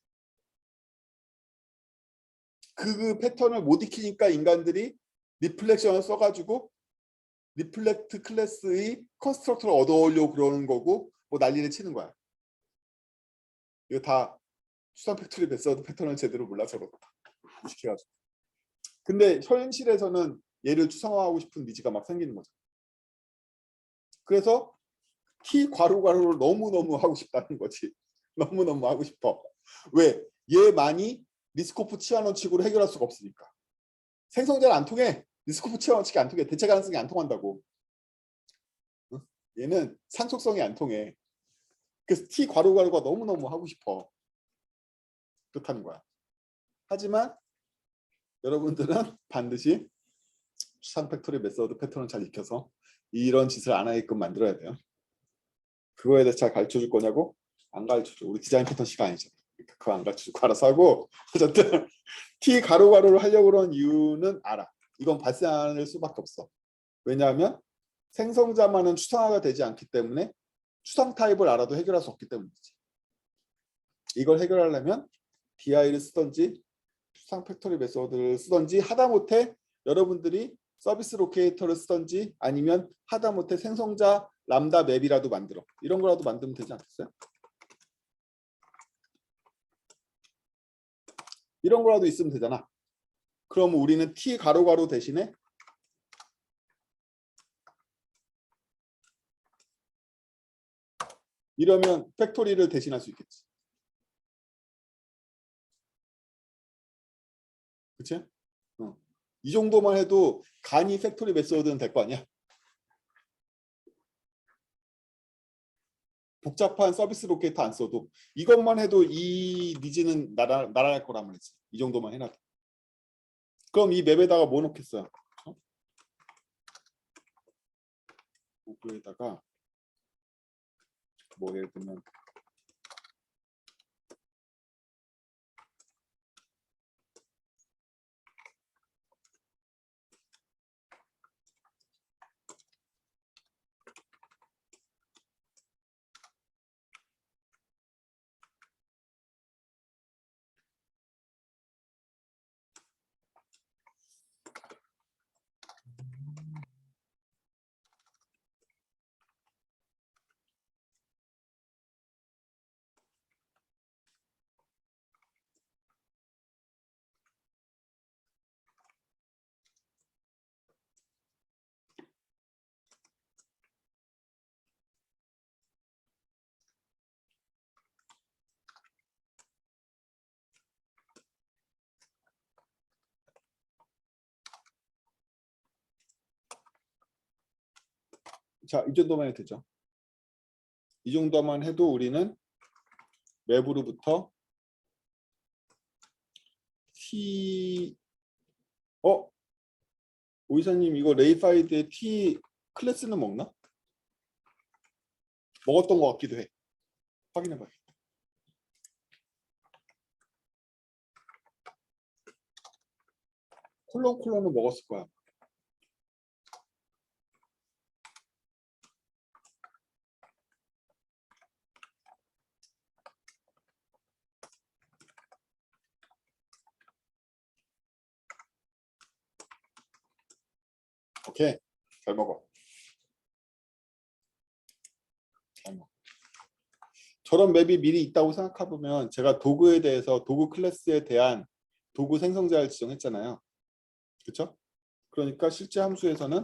그 패턴을 못 익히니까 인간들이 리플렉션을 써가지고 리플렉트 클래스의 컨스트럭터를 얻어오려고 그러는 거고 뭐 난리를 치는 거야. 이거 다 추상 팩토리 메소드 패턴을 제대로 몰라서 그렇다. 무식해가지고. 근데 현실에서는 얘를 추상화하고 싶은 니즈가 막 생기는 거죠. 그래서 T 괄호 괄호를 너무너무 하고 싶다는 거지. 너무너무 하고 싶어. 왜? 얘만이 리스코프 치환 원칙으로 해결할 수가 없으니까. 생성자는 안 통해. 리스코프 치환 원칙이 안 통해. 대체 가능성이 안 통한다고. 응? 얘는 상속성이 안 통해. 그래서 T 괄호 괄호가 너무너무 하고 싶어. 그렇다는 거야. 하지만 여러분들은 반드시 추산 팩토리 메서드 패턴을 잘 익혀서 이런 짓을 안 하게끔 만들어야 돼요. 그거에 대해서 잘 가르쳐 줄 거냐고? 안 가르쳐 줘. 우리 디자인 패턴 시간 아니잖아. 그러니까 그거 안 가르쳐 주고 알아서 하고. 어쨌든 T 괄호괄호를 하려고 그런 이유는 알아. 이건 발생할 수밖에 없어. 왜냐하면 생성자만은 추상화가 되지 않기 때문에 추상 타입을 알아도 해결할 수 없기 때문이지. 이걸 해결하려면 DI를 쓰던지 추상 팩토리 메소드를 쓰던지 하다못해 여러분들이 서비스 로케이터를 쓰던지 아니면 하다못해 생성자 람다 맵이라도 만들어. 이런 거라도 만들면 되지 않겠어요? 이런 거라도 있으면 되잖아. 그럼 우리는 T 괄호괄호 대신에 이러면 팩토리를 대신할 수 있겠지. 그치? 이 정도만 해도 간이 팩토리 메소드는 될 거 아니야? 복잡한 서비스 로케이터 안 써도 이것만 해도 이 니즈는 날아갈 거란 말이지. 이 정도만 해놔도. 그럼 이 맵에다가 뭐 넣겠어요? 구글에다가 뭐 예를 들면 자, 이 정도만 해도 되죠. 이 정도만 해도 우리는 맵으로부터 T 오이사님 이거 레이파이드의 T 클래스는 먹나? 먹었던 것 같기도 해. 확인해봐요. 콜론은 먹었을 거야. 오케이. 잘 먹어. 잘 먹어. 저런 맵이 미리 있다고 생각해보면 제가 도구에 대해서 도구 클래스에 대한 도구 생성자를 지정했잖아요. 그렇죠? 그러니까 실제 함수에서는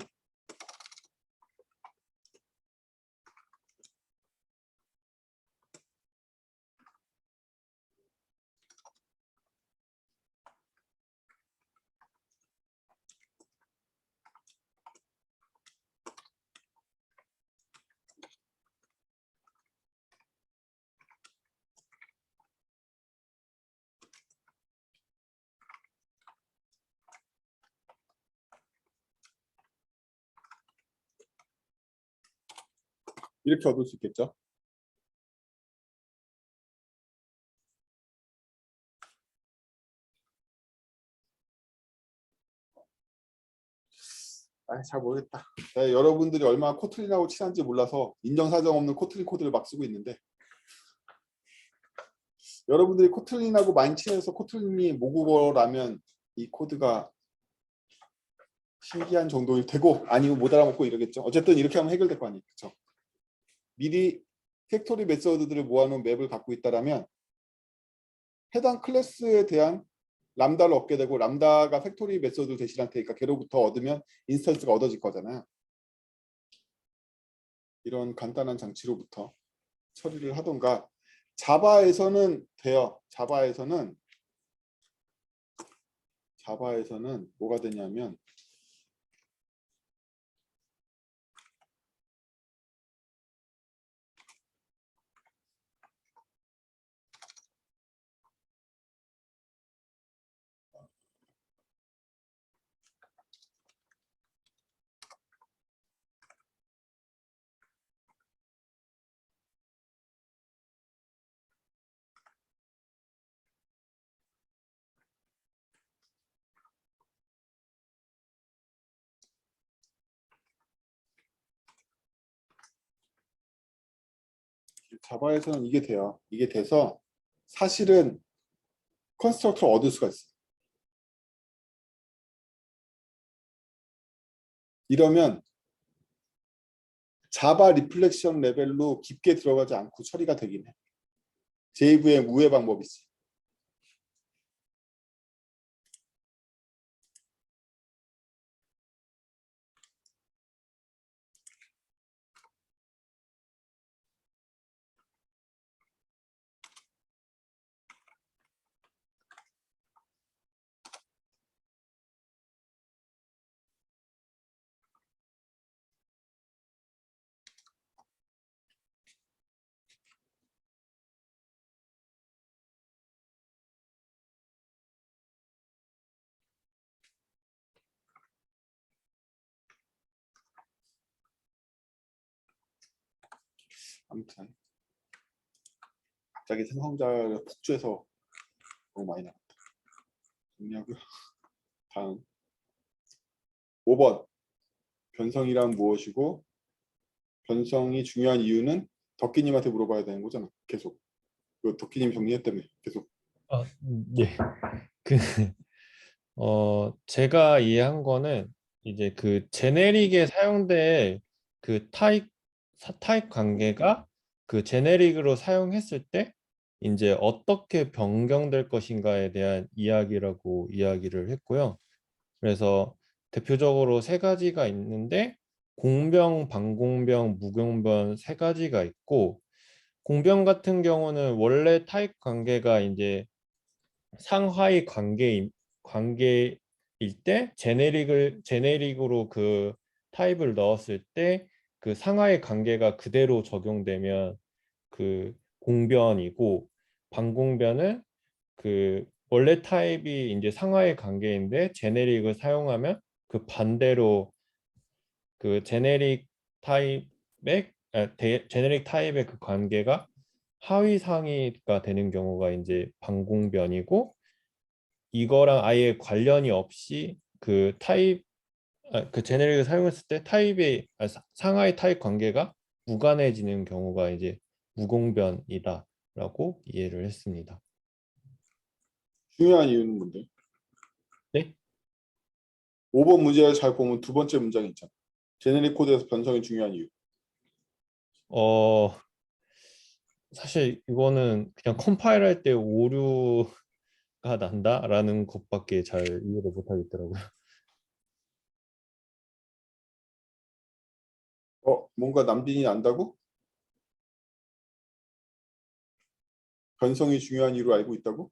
이렇게 얻을 수 있겠죠. 잘 모르겠다. 여러분들이 얼마나 코틀린하고 친한지 몰라서 인정사정 없는 코틀린 코드를 막 쓰고 있는데 여러분들이 코틀린하고 많이 친해서 코틀린이 모국어라면 이 코드가 신기한 정도일 테고 아니면 못 알아먹고 이러겠죠. 어쨌든 이렇게 하면 해결될 거 아니에요. 그렇죠? 미리 팩토리 메서드들을 모아놓은 맵을 갖고 있다라면 해당 클래스에 대한 람다를 얻게 되고 람다가 팩토리 메서드 대신할 테니까 걔로부터 얻으면 인스턴스가 얻어질 거잖아요. 이런 간단한 장치로부터 처리를 하던가 자바에서는 돼요. 자바에서는 뭐가 되냐면 자바에서는 이게 돼요. 이게 돼서 사실은 컨스트럭터를 얻을 수가 있어요. 이러면 자바 리플렉션 레벨로 깊게 들어가지 않고 처리가 되긴 해. JVM 우회 방법이지. 아무튼 갑자기 생성자를 폭주해서 너무 많이 나왔다. 정리하고요. 다음 5번 변성이란 무엇이고 변성이 중요한 이유는 덕기님한테 물어봐야 되는 거잖아. 계속. 그 덕기님 정리했다며. 계속. 예. 그, 제가 이해한 거는 이제 그 제네릭에 사용될 그 타입 관계가 그 제네릭으로 사용했을 때 이제 어떻게 변경될 것인가에 대한 이야기라고 이야기를 했고요. 그래서 대표적으로 세 가지가 있는데 공병, 반공병, 무공병 세 가지가 있고 공병 같은 경우는 원래 타입 관계가 이제 상하이 관계일 때 제네릭으로 그 타입을 넣었을 때 그 상하이 관계가 그대로 적용되면 그 공변이고 반공변은 그 원래 타입이 이제 상하이 관계인데 제네릭을 사용하면 그 반대로 그 제네릭 타입의 그 관계가 하위 상위가 되는 경우가 이제 반공변이고 이거랑 아예 관련이 없이 그 제네릭을 사용했을 때 상하이 타입 관계가 무관해지는 경우가 이제 무공변이다라고 이해를 했습니다. 중요한 이유는 뭔데? 네? 5번 문제를 잘 보면 두 번째 문장이 있잖아. 제네릭 코드에서 변성이 중요한 이유. 어, 사실 이거는 그냥 컴파일할 때 오류가 난다라는 것밖에 잘 이해를 못하겠더라고요. 뭔가 남진이 난다고? 변성이 중요한 이유로 알고 있다고?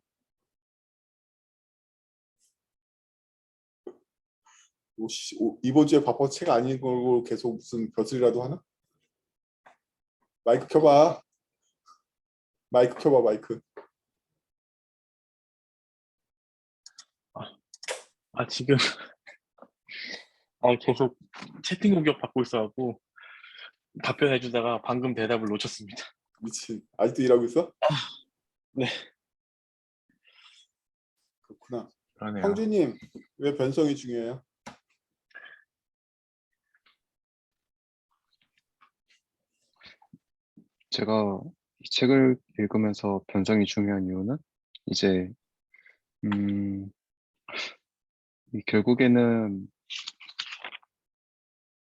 이번 주에 바빠 책 아닌 걸로 계속 무슨 벼슬이라도 하나? 마이크 켜봐. 마이크. 지금 계속 채팅 공격 받고 있어갖고 답변해주다가 방금 대답을 놓쳤습니다. 미친. 아직도 일하고 있어? 네. 그렇구나. 그러네요. 형주님, 왜 변성이 중요해요? 제가 이 책을 읽으면서 변성이 중요한 이유는 이제 결국에는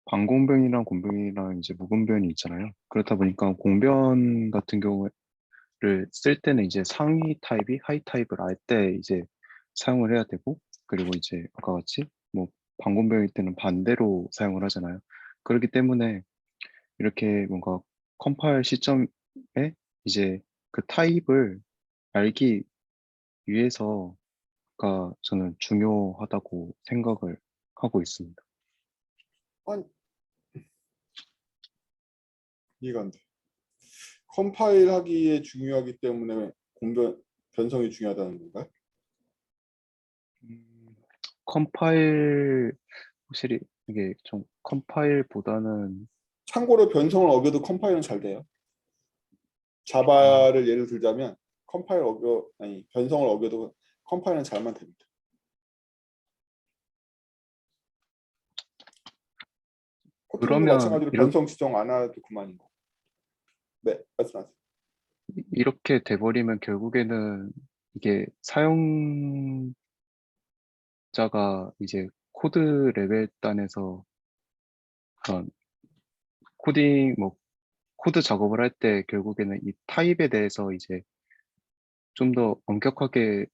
반공변이랑 공변이랑 이제 무공변이 있잖아요. 그렇다 보니까 공변 같은 경우를 쓸 때는 이제 상위 타입이 하위 타입을 알 때 이제 사용을 해야 되고, 그리고 이제 아까 같이 뭐 반공변일 때는 반대로 사용을 하잖아요. 그렇기 때문에 이렇게 뭔가 컴파일 시점에 이제 그 타입을 알기 위해서가 저는 중요하다고 생각을 하고 있습니다. 아니, 이해가 안 돼. 컴파일하기에 중요하기 때문에 변성이 중요하다는 건가요? 컴파일 확실히 이게 좀 컴파일보다는 참고로 변성을 어겨도 컴파일은 잘 돼요. 자바를 예를 들자면 변성을 어겨도 컴파일은 잘만 됩니다. 코틀린도 그러면 마찬가지로 변성 지정 안 해도 그만인 거. 네, 말씀하세요. 이렇게 돼버리면 결국에는 이게 사용자가 이제 코드 레벨 단에서 그런 코드 작업을 할 때 결국에는 이 타입에 대해서 이제 좀 더 엄격하게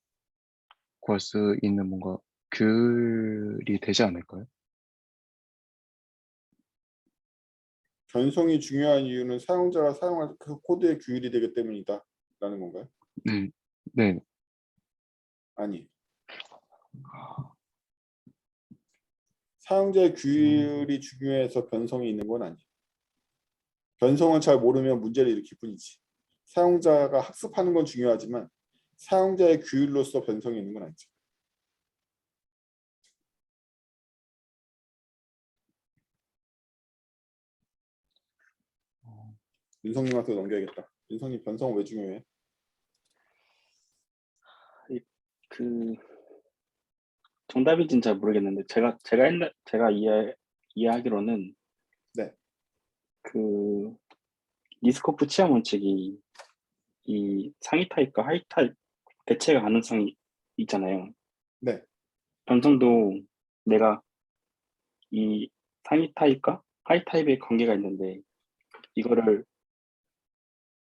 구할 수 있는 뭔가 규율이 되지 않을까요? 변성이 중요한 이유는 사용자가 사용할 그 코드의 규율이 되기 때문이다 라는 건가요? 네, 아니, 사용자의 규율이 중요해서 변성이 있는 건 아니에요. 변성을 잘 모르면 문제를 일으킬 뿐이지. 사용자가 학습하는 건 중요하지만 사용자의 규율로서 변성이 있는 건 아니죠. 윤성님한테 넘겨야겠다. 윤성님 변성은 왜 중요해? 그 정답인지는 잘 모르겠는데 제가 이해하기로는 네. 그 리스코프 취향 원칙이 이 상위 타입과 하위 타입 대체 가능성이 있잖아요. 네. 변성도 내가 이 상위 타입과 하위 타입의 관계가 있는데 이거를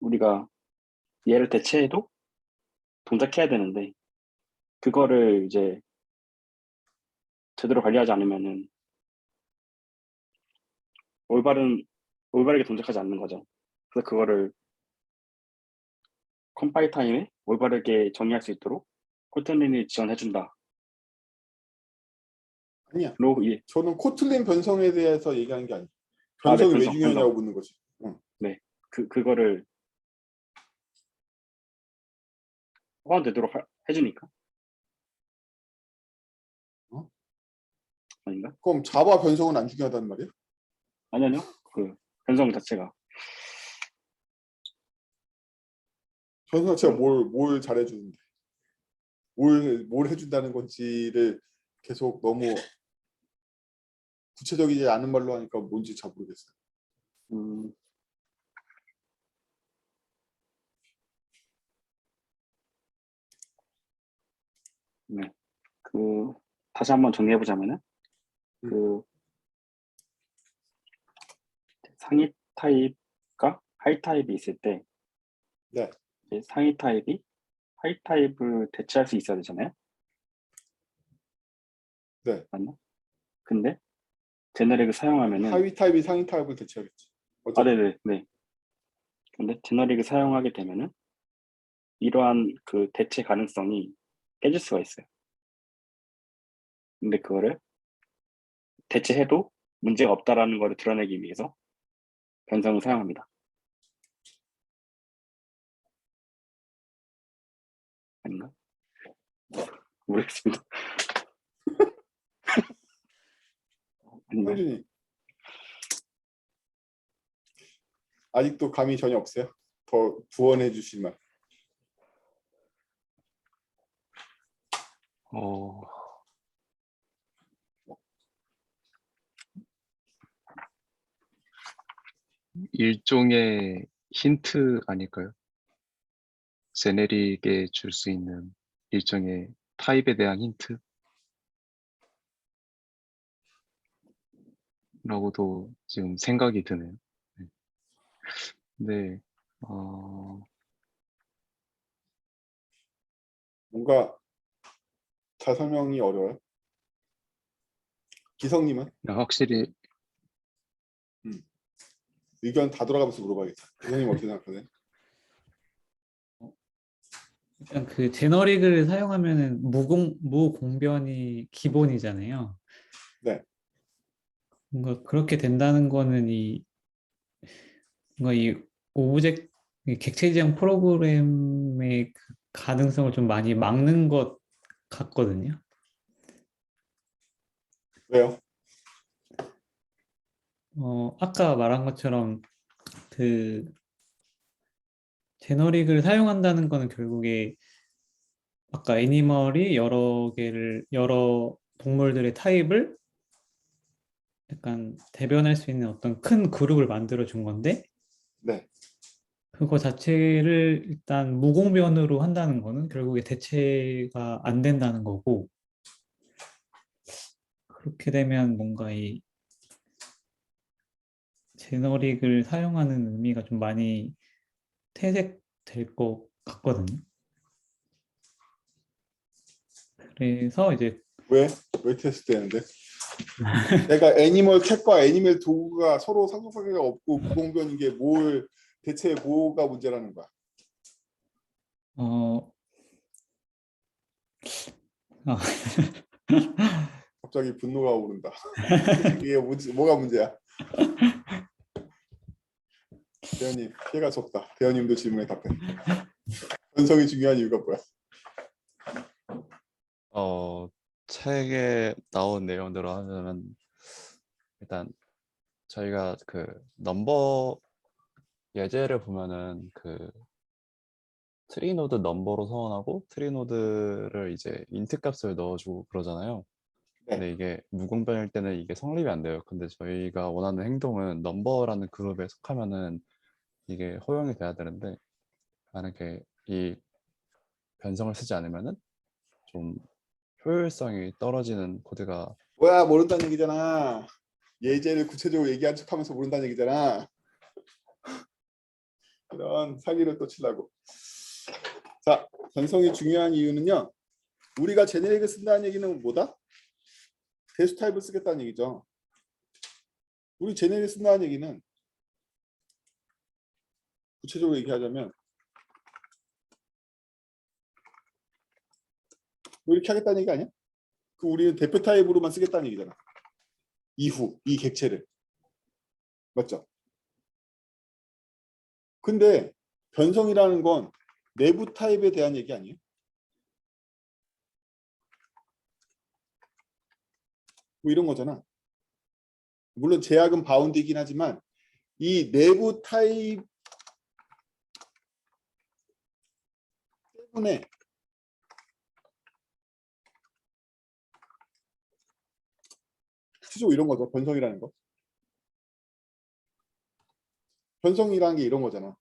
우리가 얘를 대체해도 동작해야 되는데 그거를 이제 제대로 관리하지 않으면은 올바르게 동작하지 않는 거죠. 그래서 그거를 컴파일 타임에 올바르게 정의할 수 있도록 코틀린이 지원해준다. 아니야. 로 예. 저는 코틀린 변성에 대해서 얘기하는 게 아니에요. 아, 네, 변성이 왜 변성, 중요하냐고 변성. 묻는 거지. 응. 네, 그거를 호환되도록 해주니까. 어? 아닌가? 그럼 자바 변성은 안 중요하다는 말이에요? 아니요. 그 변성 자체가 변성 자체가 뭘 잘해주는데 뭘 해준다는 건지를 계속 너무 구체적이지 않은 말로 하니까 뭔지 잘 모르겠어요. 네. 다시 한번 정리해 보자면은 그 상위 타입과 하위 타입이 있을 때 네. 이제 상위 타입이 하위 타입을 대체할 수 있어야 되잖아요. 네. 맞나? 근데 제너릭을 사용하면은 하위 타입이 상위 타입을 대체하겠지. 네네. 네. 근데 제너릭을 사용하게 되면은 이러한 그 대체 가능성이 깨질 수가 있어요. 근데 그거를 대체해도 문제가 없다라는 거를 드러내기 위해서 변성을 사용합니다. 아닌가? 모르겠습니다. 아닌가? 형준이 아직도 감이 전혀 없어요? 더 부원해 주실 말. 일종의 힌트 아닐까요? 제네릭에 줄 수 있는 일종의 타입에 대한 힌트? 라고도 지금 생각이 드네요. 네. 네. 뭔가 잘 설명이 어려워요. 기성님은 확실히 의견 다 돌아가면서 물어봐야겠다. 기성님 어떻게 생각하세요? 일단 그 제너릭을 사용하면은 무공변이 기본이잖아요. 네. 뭔가 그렇게 된다는 거는 뭔가 이 오브젝트 이 객체 지정 프로그램의 그 가능성을 좀 많이 막는 것 같거든요. 왜요? 아까 말한 것처럼 그 제너릭을 사용한다는 거는 결국에 아까 애니멀이 여러 동물들의 타입을 약간 대변할 수 있는 어떤 큰 그룹을 만들어 준 건데 네. 그거 자체를 일단 무공변으로 한다는 거는 결국에 대체가 안 된다는 거고 그렇게 되면 뭔가 이 제너릭을 사용하는 의미가 좀 많이 퇴색될 것 같거든요. 그래서 이제 왜? 왜 테스트 되는데? 내가 애니멀 캣과 애니멀 도구가 서로 상호관계가 없고 무공변인 게 대체 뭐가 문제라는 거야? 어, 아, 갑자기 분노가 오른다. 이게 뭐가 문제야? 대현님 피해가 적다. 대현님도 질문에 답해. 변성이 중요한 이유가 뭐야? 책에 나온 내용대로 하자면 일단 저희가 그 넘버 예제를 보면은 그 트리노드 넘버로 서원하고 트리노드를 이제 인트 값을 넣어주고 그러잖아요. 네. 근데 이게 무공변일 때는 이게 성립이 안 돼요. 근데 저희가 원하는 행동은 넘버라는 그룹에 속하면은 이게 허용이 돼야 되는데 만약에 이 변성을 쓰지 않으면은 좀 효율성이 떨어지는 코드가 뭐야 모른다는 얘기잖아. 예제를 구체적으로 얘기한 척하면서 모른다는 얘기잖아. 이런 사기를 또 치려고. 자, 변성이 중요한 이유는요. 우리가 제네릭을 쓴다는 얘기는 뭐다? 대수 타입을 쓰겠다는 얘기죠. 우리 제네릭 쓴다는 얘기는 구체적으로 얘기하자면 뭐 이렇게 하겠다는 얘기 아니야? 그 우리는 대표 타입으로만 쓰겠다는 얘기잖아. 이후 이 객체를. 맞죠? 근데 변성이라는 건 내부 타입에 대한 얘기 아니에요? 뭐 이런 거잖아. 물론 제약은 바운드이긴 하지만 이 내부 타입 때문에 구체적으로 이런 거죠. 변성이라는 거. 변성이라는 게 이런 거잖아.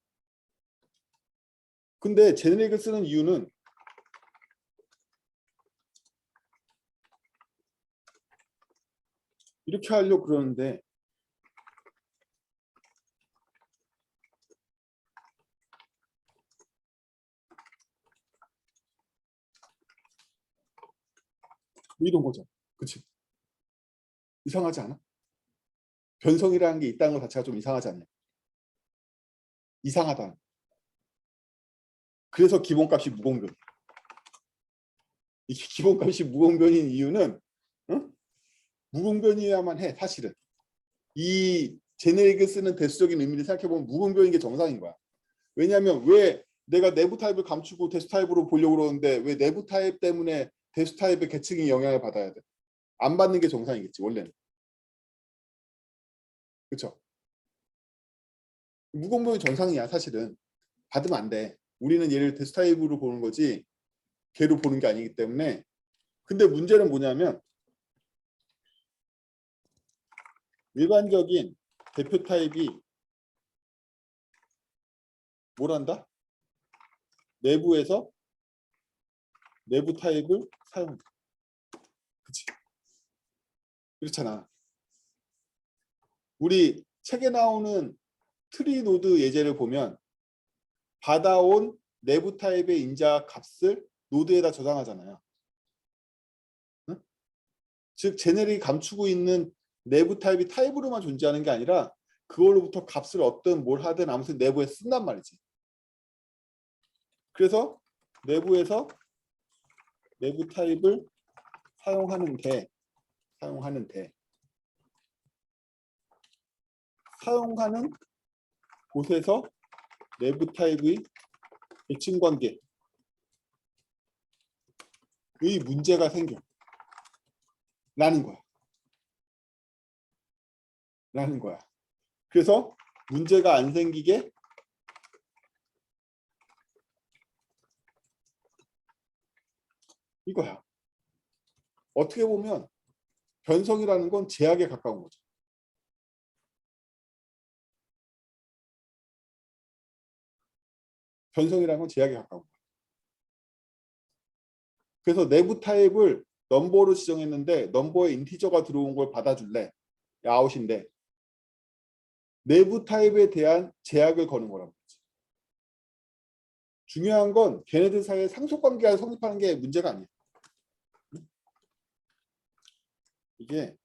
근데 제네릭을 쓰는 이유는 이렇게 하려고 그러는데 뭐 이런 거죠. 그치? 이상하지 않아? 변성이라는 게 있다는 것 자체가 좀 이상하지 않냐? 이상하다. 그래서 기본값이 무공변. 이게 기본값이 무공변인 이유는 무공변이어야만 해. 사실은. 이 제네릭을 쓰는 대수적인 의미를 생각해보면 무공변인 게 정상인 거야. 왜냐하면 왜 내가 내부 타입을 감추고 대수 타입으로 보려고 그러는데 왜 내부 타입 때문에 대수 타입의 계층이 영향을 받아야 돼? 안 받는 게 정상이겠지 원래는. 그렇죠? 무공변이 정상이야 사실은. 받으면 안 돼. 우리는 얘를 대수 타입으로 보는 거지 걔로 보는 게 아니기 때문에. 근데 문제는 뭐냐면 일반적인 대표 타입이 뭘 한다? 내부에서 내부 타입을 사용한다. 그치? 그렇잖아. 우리 책에 나오는 트리노드 예제를 보면 받아온 내부 타입의 인자 값을 노드에다 저장하잖아요. 응? 즉 제네릭이 감추고 있는 내부 타입이 타입으로만 존재하는 게 아니라 그걸로부터 값을 얻든 뭘 하든 아무튼 내부에 쓴단 말이지. 그래서 내부에서 내부 타입을 사용하는데 사용하는 곳에서 내부 타입의 대칭 관계의 문제가 생겨. 라는 거야. 그래서 문제가 안 생기게 이거야. 어떻게 보면 변성이라는 건 제약에 가까운 거죠. 변성이라는 건 제약에 가까운 거야. 그래서 내부 타입을 넘버로 지정했는데 넘버에 인티저가 들어온 걸 받아줄래? 아웃인데 내부 타입에 대한 제약을 거는 거란 말이지. 중요한 건 걔네들 사이에 상속관계가 성립하는 게 문제가 아니야. 이게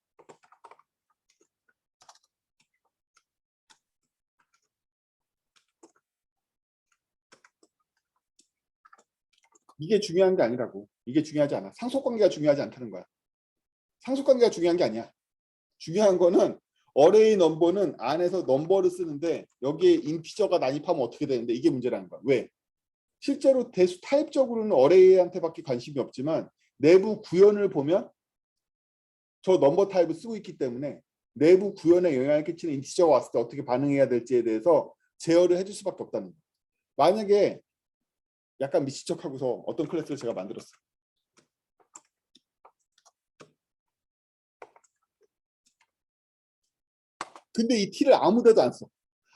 이게 중요한 게 아니라고. 이게 중요하지 않아. 상속관계가 중요하지 않다는 거야. 상속관계가 중요한 게 아니야. 중요한 거는 어레이 넘버는 안에서 넘버를 쓰는데 여기에 인티저가 난입하면 어떻게 되는데 이게 문제라는 거야. 왜? 실제로 대수 타입적으로는 어레이한테밖에 관심이 없지만 내부 구현을 보면 저 넘버 타입을 쓰고 있기 때문에 내부 구현에 영향을 끼치는 인티저가 왔을 때 어떻게 반응해야 될지에 대해서 제어를 해줄 수밖에 없다는 거야. 만약에 약간 미친 척하고서 어떤 클래스를 제가 만들었어요. 근데 이 t를 아무 데도 안 써.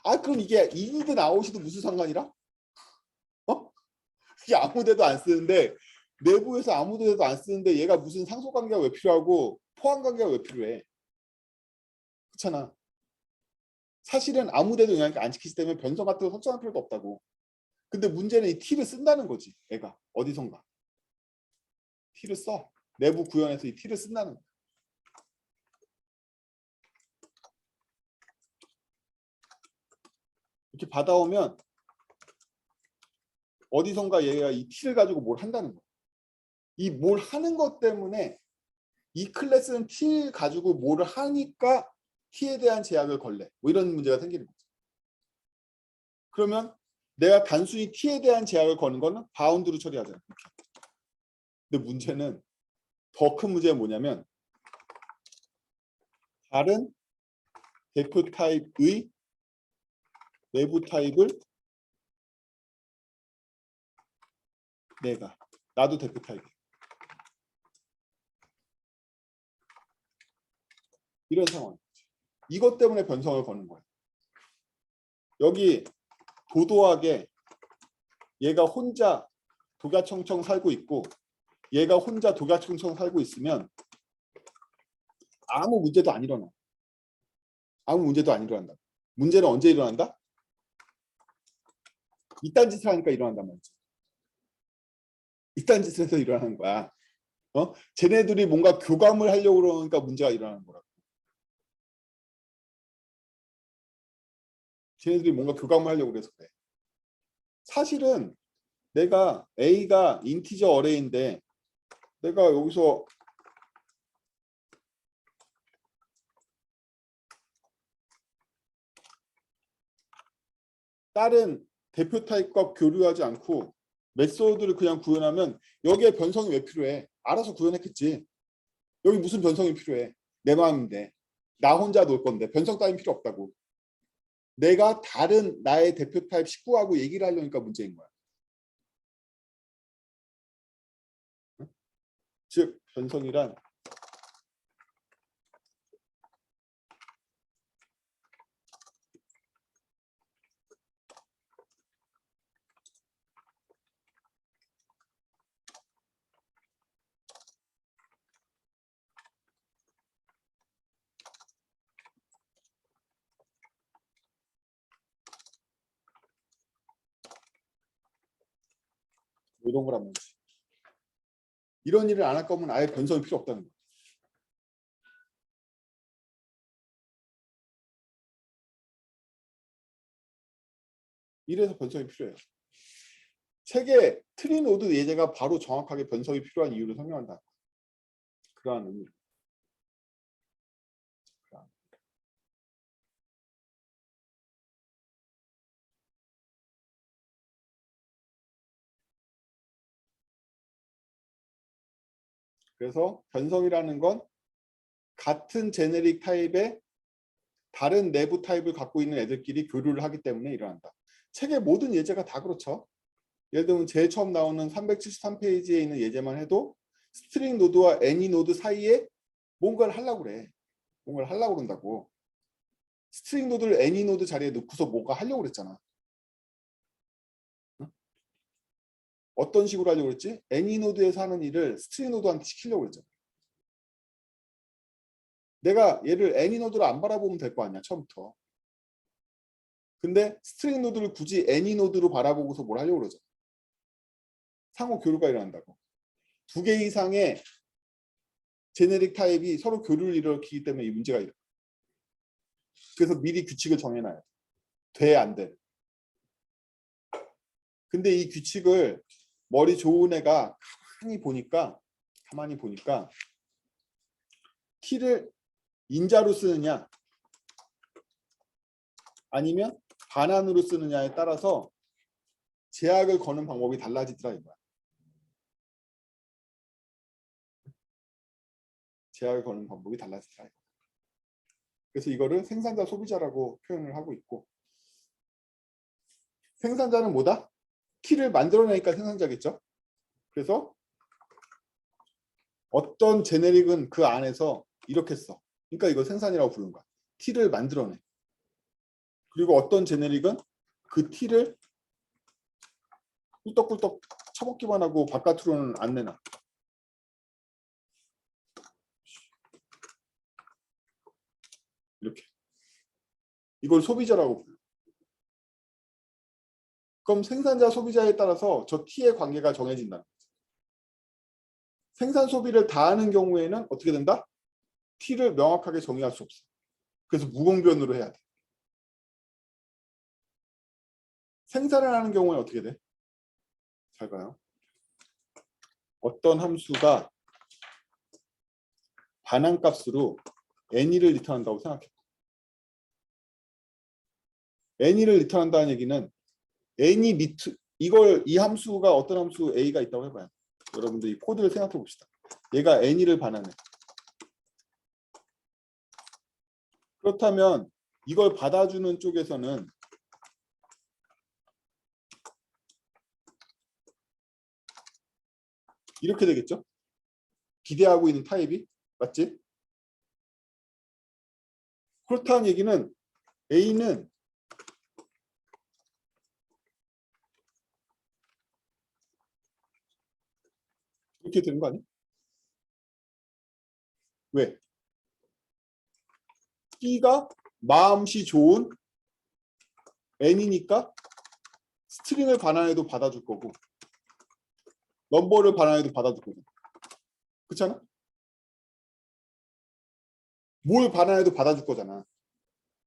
아 그럼 이게 인이든 아웃이든 무슨 상관이라? 어? 이게 아무 데도 안 쓰는데 내부에서 아무 데도 안 쓰는데 얘가 무슨 상속관계가 왜 필요하고 포함관계가 왜 필요해? 그렇잖아. 사실은 아무 데도 영향을 안 지키기 때문에 변성 같은 거 설정할 필요도 없다고. 근데 문제는 이 t를 쓴다는 거지. 애가 어디선가 t를 써. 내부 구현에서 이 t를 쓴다는 거야. 이렇게 받아오면 어디선가 얘가 이 t를 가지고 뭘 한다는 거야. 이 뭘 하는 것 때문에 이 클래스는 t 가지고 뭐를 하니까 t에 대한 제약을 걸래. 뭐 이런 문제가 생기는 거죠. 그러면 내가 단순히 t에 대한 제약을 거는 거는 바운드로 처리하잖아. 근데 문제는 더 큰 문제는 뭐냐면 다른 대표 타입의 내부 타입을 나도 대표 타입이야. 이런 상황. 이것 때문에 변성을 거는 거야. 여기 도도하게 얘가 혼자 독야청청 살고 있고 얘가 혼자 독야청청 살고 있으면 아무 문제도 안 일어나. 아무 문제도 안 일어난다. 문제는 언제 일어난다? 이딴 짓을 하니까 일어난단 말이지. 이딴 짓을 해서 일어나는 거야. 쟤네들이 뭔가 교감을 하려고 그러니까 문제가 일어나는 거라고. 쟤네들이 뭔가 교감을 하려고 그래서 그래. 사실은 내가 A가 인티저 어레이인데 내가 여기서 다른 대표 타입과 교류하지 않고 메소드를 그냥 구현하면 여기에 변성이 왜 필요해? 알아서 구현했겠지. 여기 무슨 변성이 필요해? 내 마음인데. 나 혼자 놀 건데 변성 따윈 필요 없다고. 내가 다른 나의 대표 타입 식구하고 얘기를 하려니까 문제인 거야. 즉 변성이란 이런 거란 말이지. 이런 일을 안 할 거면 아예 변성이 필요 없다는 거야. 이래서 변성이 필요해요. 책에 트리 노드 예제가 바로 정확하게 변성이 필요한 이유를 설명한다. 그러한 의미. 그래서 변성이라는 건 같은 제네릭 타입의 다른 내부 타입을 갖고 있는 애들끼리 교류를 하기 때문에 일어난다. 책의 모든 예제가 다 그렇죠. 예를 들면 제일 처음 나오는 373페이지에 있는 예제만 해도 스트링 노드와 애니 노드 사이에 뭔가를 하려고 그래. 뭔가를 하려고 그런다고. 스트링 노드를 애니 노드 자리에 넣고서 뭔가 하려고 그랬잖아. 응? 어떤 식으로 하려고 그랬지? 애니 노드에서 하는 일을 스트링 노드한테 시키려고 그랬잖아. 내가 얘를 애니 노드를 안 바라보면 될 거 아니야, 처음부터. 근데 스트링 노드를 굳이 애니 노드로 바라보고서 뭘 하려고 그러죠? 상호 교류가 일어난다고. 두 개 이상의 제네릭 타입이 서로 교류를 일으키기 때문에 이 문제가 일어나. 그래서 미리 규칙을 정해놔요. 돼, 안 돼. 근데 이 규칙을 머리 좋은 애가 가만히 보니까 t를 인자로 쓰느냐 아니면 반환으로 쓰느냐에 따라서 제약을 거는 방법이 달라지더라 이거야. 제약을 거는 방법이 달라지더라. 그래서 이거를 생산자 소비자라고 표현을 하고 있고, 생산자는 뭐다? 키를 만들어내니까 생산자겠죠. 그래서 어떤 제네릭은 그 안에서 이렇게 써. 그러니까 이걸 생산이라고 부르는 거야. T를 만들어내. 그리고 어떤 제네릭은 그 T를 꿀떡꿀떡 쳐먹기만 하고 바깥으로는 안 내놔. 이렇게. 이걸 소비자라고 불러. 그럼 생산자 소비자에 따라서 저 T의 관계가 정해진다. 생산 소비를 다 하는 경우에는 어떻게 된다? T를 명확하게 정의할 수 없어. 그래서 무공변으로 해야 돼. 생산을 하는 경우에는 어떻게 돼? 잘 봐요. 어떤 함수가 반환값으로 any를 리턴한다고 생각해. any를 리턴한다는 얘기는 any 밑 이 함수가 어떤 함수 a가 있다고 해봐요. 여러분들 이 코드를 생각해 봅시다. 얘가 any를 반환해. 그렇다면 이걸 받아주는 쪽에서는 이렇게 되겠죠? 기대하고 있는 타입이 맞지? 그렇다는 얘기는 A는 이렇게 되는 거 아니야? 왜? B가 마음씨 좋은 N이니까 스트링을 반환해도 받아줄 거고 넘버를 반환해도 받아줄 거고. 그렇잖아? 뭘 반환해도 받아줄 거잖아.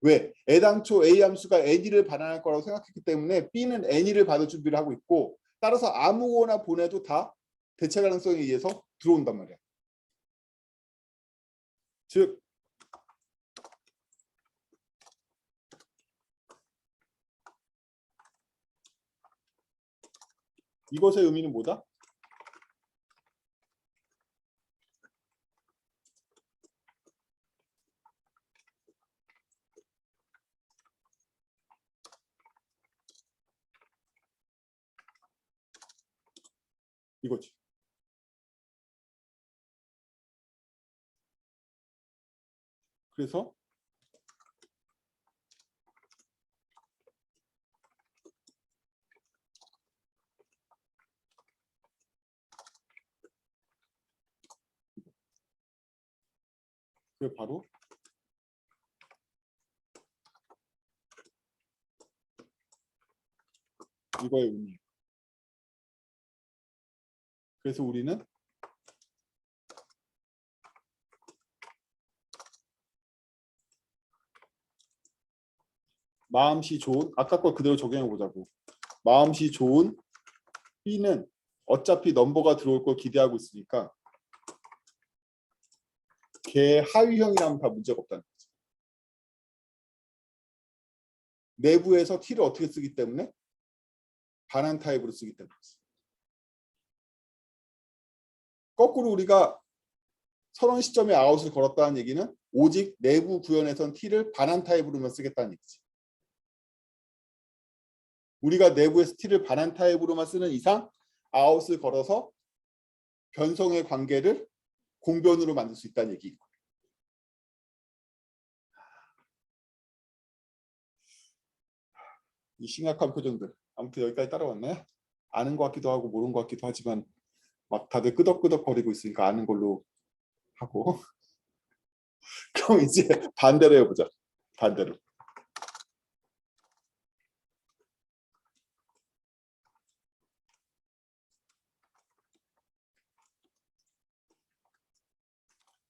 왜? 애당초 A 함수가 N이를 반환할 거라고 생각했기 때문에 B는 N이를 받을 준비를 하고 있고 따라서 아무거나 보내도 다 대체 가능성에 의해서 들어온단 말이야. 즉 이것의 의미는 뭐다? 이거지. 그래서 그게 바로 이거의 의미예요. 그래서 우리는 마음씨 좋은 아까 거 그대로 적용해 보자고. 마음씨 좋은 B는 어차피 넘버가 들어올 걸 기대하고 있으니까 걔 하위형이라면 다 문제가 없다는 거지. 내부에서 T를 어떻게 쓰기 때문에? 반환 타입으로 쓰기 때문이지. 거꾸로 우리가 선언 시점에 아웃을 걸었다는 얘기는 오직 내부 구현에선 T를 반환 타입으로만 쓰겠다는 얘기지. 우리가 내부에서 T를 반환 타입으로만 쓰는 이상 아웃을 걸어서 변성의 관계를 공변으로 만들 수 있다는 얘기고. 이 심각한 표정들. 아무튼 여기까지 따라왔나요? 아는 것 같기도 하고 모르는 것 같기도 하지만 막 다들 끄덕끄덕 거리고 있으니까 아는 걸로 하고. 그럼 이제 반대로 해보자. 반대로.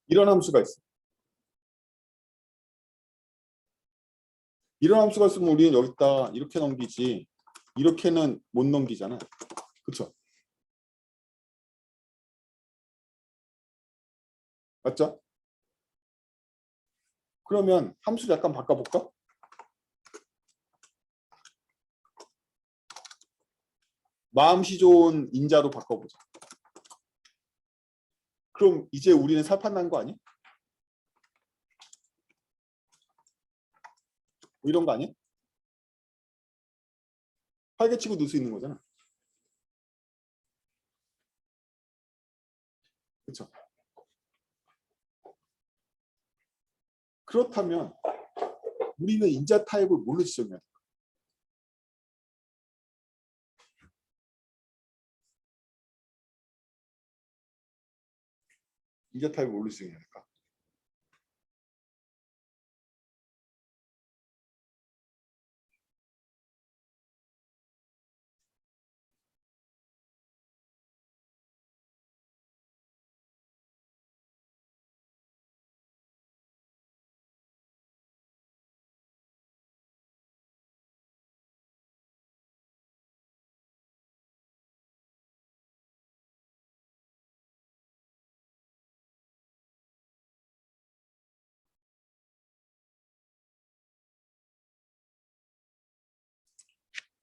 이런 함수가 있어. 이런 함수가 있으면 우리는 여기다 이렇게 넘기지 이렇게는 못 넘기잖아. 그렇죠? 맞죠? 그러면 함수를 약간 바꿔볼까? 마음씨 좋은 인자로 바꿔보자. 그럼 이제 우리는 살판 난 거 아니야? 뭐 이런 거 아니야? 활개치고 넣을 수 있는 거잖아. 그렇죠? 그렇다면 우리는 인자 타입을 뭘로 지정해야 돼? 인자 타입을 뭘로 지정해야 될까?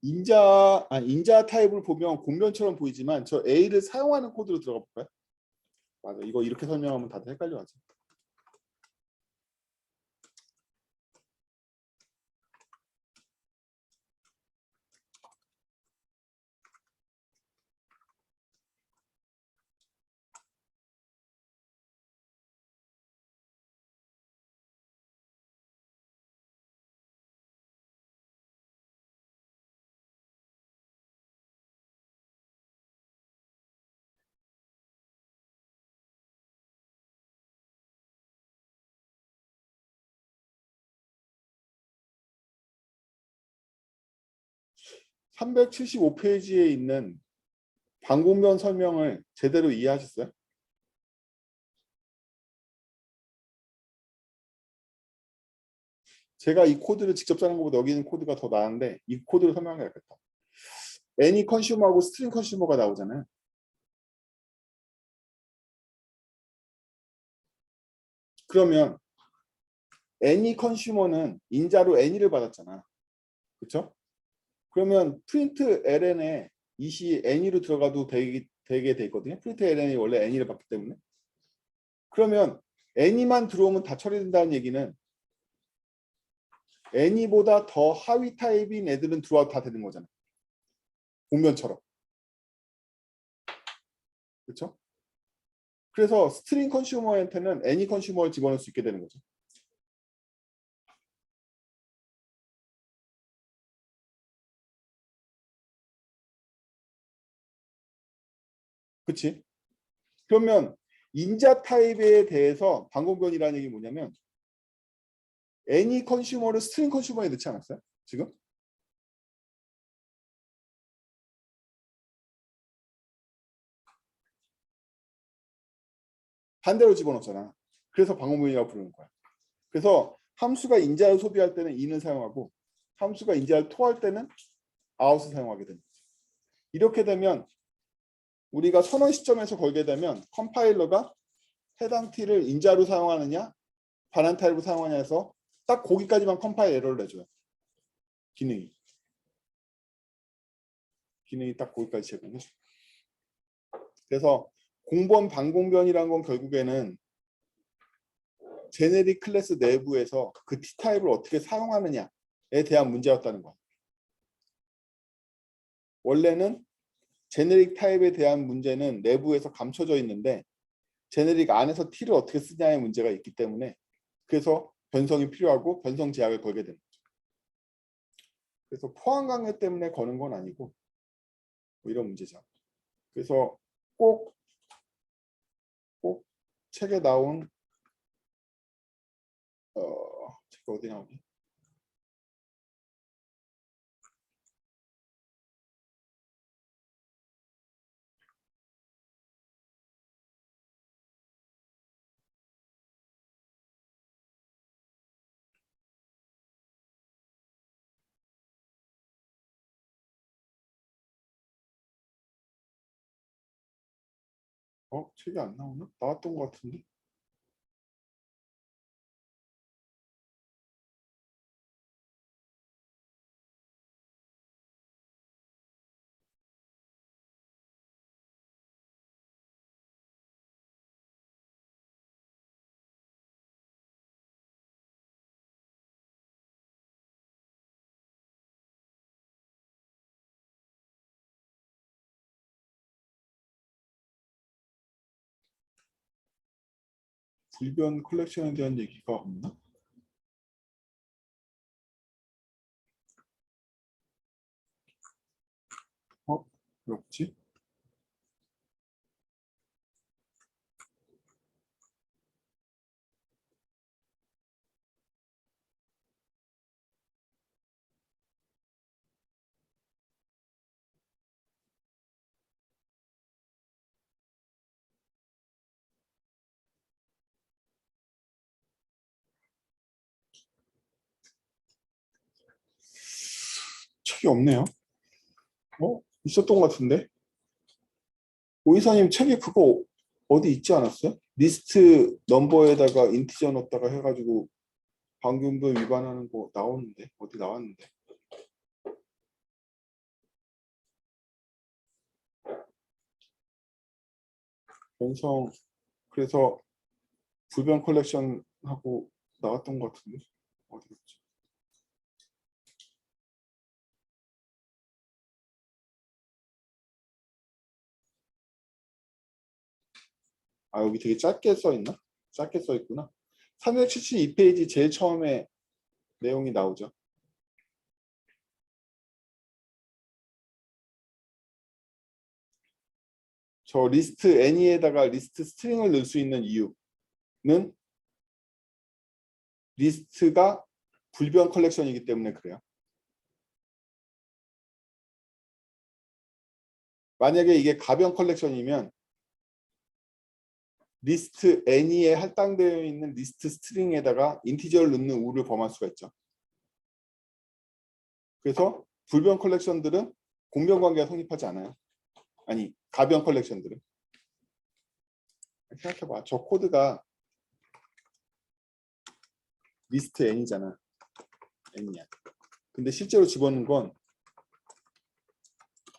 인자 타입을 보면 공변처럼 보이지만 저 A를 사용하는 코드로 들어가 볼까요? 맞아. 이거 이렇게 설명하면 다들 헷갈려하지. (375페이지에) 있는 방공변 설명을 제대로 이해하셨어요? 제가 이 코드를 직접 짜는 것보다 여기 있는 코드가 더 나은데 이 코드를 설명하는 게 낫겠다. 애니 컨슈머하고 스트링 컨슈머가 나오잖아요. 그러면 애니 컨슈머는 인자로 애니를 받았잖아. 그렇죠? 그러면 프린트 ln에 이시 애니로 들어가도 되게 돼 있거든요. 프린트 ln이 원래 애니를 받기 때문에. 그러면 애니만 들어오면 다 처리된다는 얘기는 애니보다 더 하위 타입인 애들은 들어와도 다 되는 거잖아. 공면처럼. 그렇죠? 그래서 스트링 컨슈머한테는 애니 컨슈머를 집어넣을 수 있게 되는 거죠. 그렇지? 그러면 인자 타입에 대해서 방공변이라는 얘기 뭐냐면 애니 컨슈머를 스트링 컨슈머에 넣지 않았어요? 지금? 반대로 집어넣잖아. 그래서 방공변이라고 부르는 거야. 그래서 함수가 인자를 소비할 때는 in을 사용하고 함수가 인자를 토할 때는 out을 사용하게 됩니다. 이렇게 되면 우리가 선언 시점에서 걸게 되면 컴파일러가 해당 t를 인자로 사용하느냐 반환 타입으로 사용하냐 해서 딱 거기까지만 컴파일 에러를 내줘요. 기능이 딱 거기까지 제공해줘. 그래서 공번 반공변이라는 건 결국에는 제네릭 클래스 내부에서 그 t 타입을 어떻게 사용하느냐에 대한 문제였다는 거야. 원래는 제네릭 타입에 대한 문제는 내부에서 감춰져 있는데 제네릭 안에서 t를 어떻게 쓰냐의 문제가 있기 때문에 그래서 변성이 필요하고 변성 제약을 걸게 되는 거죠. 그래서 포항 강요 때문에 거는 건 아니고 뭐 이런 문제죠. 그래서 꼭 책에 나온 책 어디 나오니? 책이 안 나오나? 나왔던 것 같은데. 불변 컬렉션에 대한 얘기가 없나? 왜 없지? 책이 없네요. 있었던 것 같은데. 오이사님 책에 그거 어디 있지 않았어요? 리스트 넘버에다가 인티저 넣었다가 해가지고 방금도 위반하는 거 나오는데 어디 나왔는데? 변성 그래서 불변 컬렉션 하고 나왔던 것 같은데 어디 갔지? 여기 되게 짧게 써 있나? 짧게 써 있구나. 372페이지 제일 처음에 내용이 나오죠. 저 리스트 any에다가 리스트 스트링을 넣을 수 있는 이유는 리스트가 불변 컬렉션이기 때문에 그래요. 만약에 이게 가변 컬렉션이면 리스트 any에 할당되어 있는 리스트 스트링에다가 인티저를 넣는 우를 범할 수가 있죠. 그래서 불변 컬렉션들은 공변 관계가 성립하지 않아요. 아니, 가변 컬렉션들은. 생각해봐. 저 코드가 리스트 n이잖아. n이야. 근데 실제로 집어넣은 건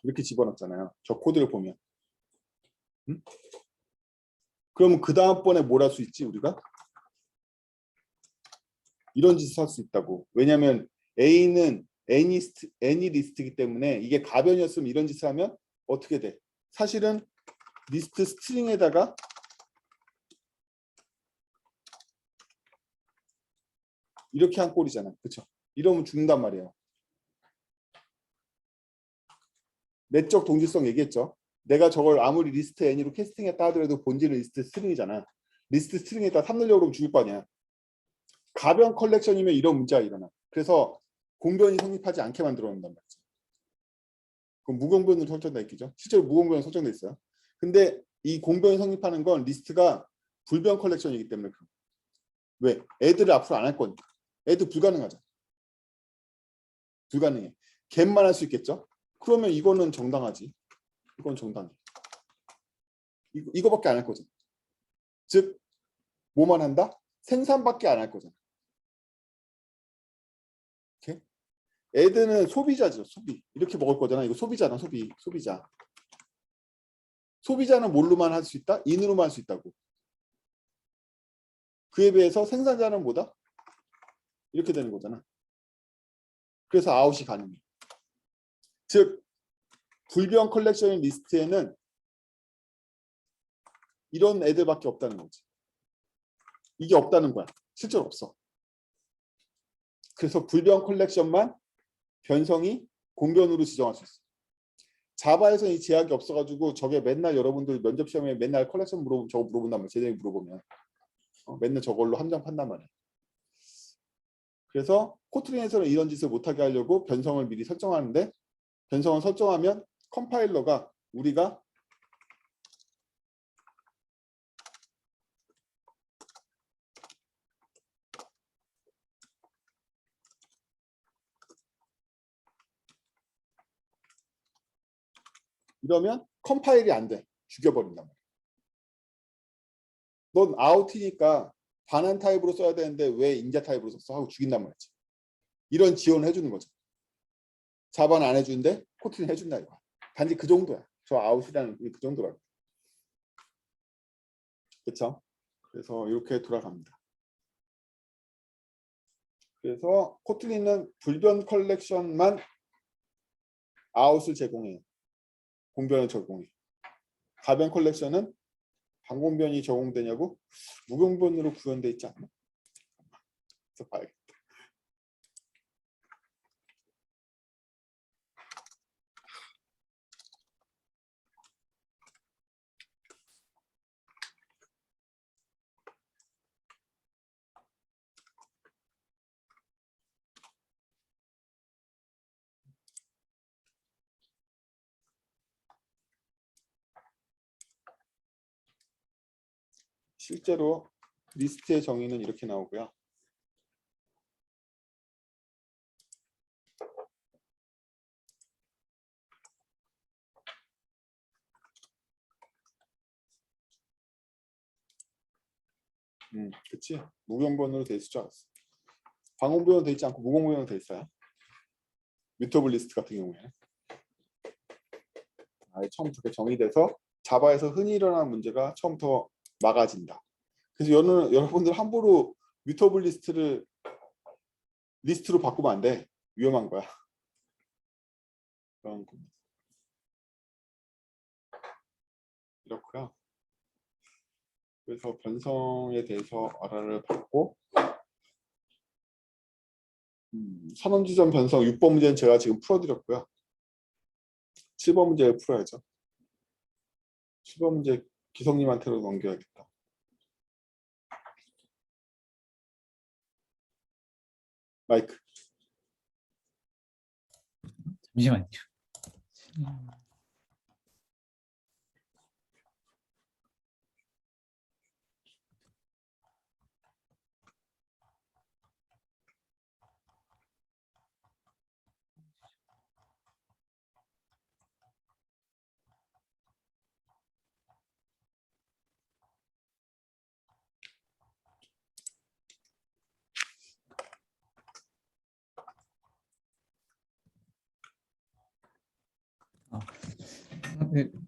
이렇게 집어넣었잖아요. 저 코드를 보면. 응? 그러면 그 다음번에 뭘 할 수 있지 우리가? 이런 짓을 할 수 있다고. 왜냐하면 A는 any 리스트이기 때문에 이게 가변이었으면 이런 짓을 하면 어떻게 돼? 사실은 리스트 스트링에다가 이렇게 한 꼴이잖아. 그렇죠? 이러면 죽는단 말이에요. 내적 동질성 얘기했죠. 내가 저걸 아무리 리스트 n으로 캐스팅했다 하더라도 본질은 리스트 스트링이잖아. 리스트 스트링에다 3 넣으려고 그러면 죽을 거 아니야. 가변 컬렉션이면 이런 문제가 일어나. 그래서 공변이 성립하지 않게 만들어 놓는단 말이지. 그럼 무공변으로 설정돼 있겠죠. 실제로 무공변으로 설정돼 있어요. 근데 이 공변이 성립하는 건 리스트가 불변 컬렉션이기 때문에 그런 거야. 왜? 애들을 앞으로 안 할 거니까. 애들 불가능하잖아. 불가능해. 갭만 할 수 있겠죠. 그러면 이거는 정당하지. 이건 정당해. 이거밖에 안 할 거잖아. 즉 뭐만 한다? 생산밖에 안 할 거잖아. 오케이? 애들은 소비자죠. 소비. 이렇게 먹을 거잖아. 이거 소비자나 소비자. 소비자는 뭘로만 할 수 있다? 인으로만 할 수 있다고. 그에 비해서 생산자는 뭐다? 이렇게 되는 거잖아. 그래서 아웃이 가능해. 즉 불변 컬렉션 리스트에는 이런 애들밖에 없다는 거지. 이게 없다는 거야. 실제로 없어. 그래서 불변 컬렉션만 변성이 공변으로 지정할 수 있어. 자바에서는 이 제약이 없어가지고 저게 맨날 여러분들 면접 시험에 맨날 컬렉션 저거 물어본단 말이야. 제대로 물어보면 맨날 저걸로 함정 판단 말이야. 그래서 코트린에서는 이런 짓을 못하게 하려고 변성을 미리 설정하는데 변성을 설정하면 컴파일러가 우리가 이러면 컴파일이 안 돼. 죽여버린단 말이야. 넌 아웃이니까 반환 타입으로 써야 되는데 왜 인자 타입으로 썼어? 하고 죽인단 말이지. 이런 지원을 해주는 거죠. 자바는 안 해주는데 코트린 해준다 이거야. 단지 그 정도야. 저 아웃이라는 그 정도라고. 그렇죠? 그래서 이렇게 돌아갑니다. 그래서 코트린은 불변 컬렉션만 아웃을 제공해요. 공변을 제공해. 가변 컬렉션은 반공변이 적용되냐고? 무공변으로 구현돼 있지 않나? 그래서 봐야겠다. 실제로 리스트의 정의는 이렇게 나오고요. 그치? 무공변으로 돼 있을 줄 알았어. 방공변으로 돼 있지 않고 무공변으로 돼 있어요. 뮤터블 리스트 같은 경우에. 아예 처음부터 그렇게 정의돼서 자바에서 흔히 일어나는 문제가 처음부터 막아진다. 그래서 여러분들 함부로 뮤터블 리스트로 바꾸면 안 돼. 위험한 거야. 그런 겁니다. 이렇고요. 그래서 변성에 대해서 알아를 받고 선언지점 변성 6번 문제는 제가 지금 풀어드렸고요. 7번 문제 풀어야죠. 7번 문제 기성님한테로 넘겨야겠다. 마이크. 잠시만요.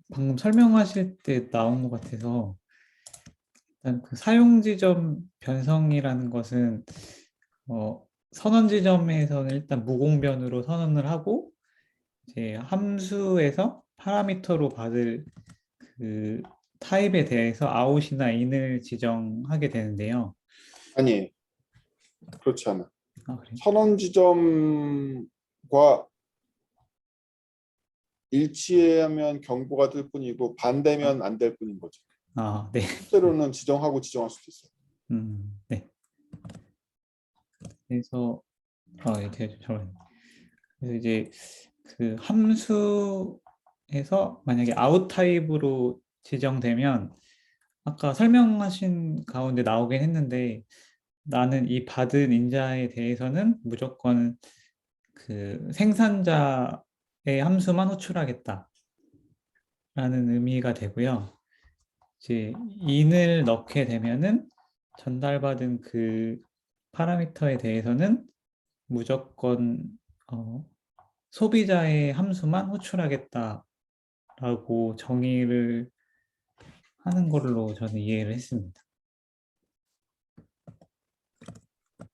방금 설명하실 때 나온 것 같아서 일단 그 사용 지점 변성이라는 것은 선언 지점에서는 일단 무공변으로 선언을 하고 이제 함수에서 파라미터로 받을 그 타입에 대해서 아웃이나 인을 지정하게 되는데요. 아니, 그렇지 않아. 아, 그래요? 선언 지점과 일치하면 경고가 뜰 뿐이고 반대면 안 될 뿐인 거죠. 아, 네. 실제로는 지정하고 지정할 수도 있어요. 네. 그래서 그래서 이제 그 함수에서 만약에 아웃 타입으로 지정되면 아까 설명하신 가운데 나오긴 했는데 나는 이 받은 인자에 대해서는 무조건 그 생산자의 함수만 호출하겠다 라는 의미가 되고요. 이제 in을 넣게 되면은 전달받은 그 파라미터에 대해서는 무조건 소비자의 함수만 호출하겠다라고 정의를 하는 걸로 저는 이해를 했습니다.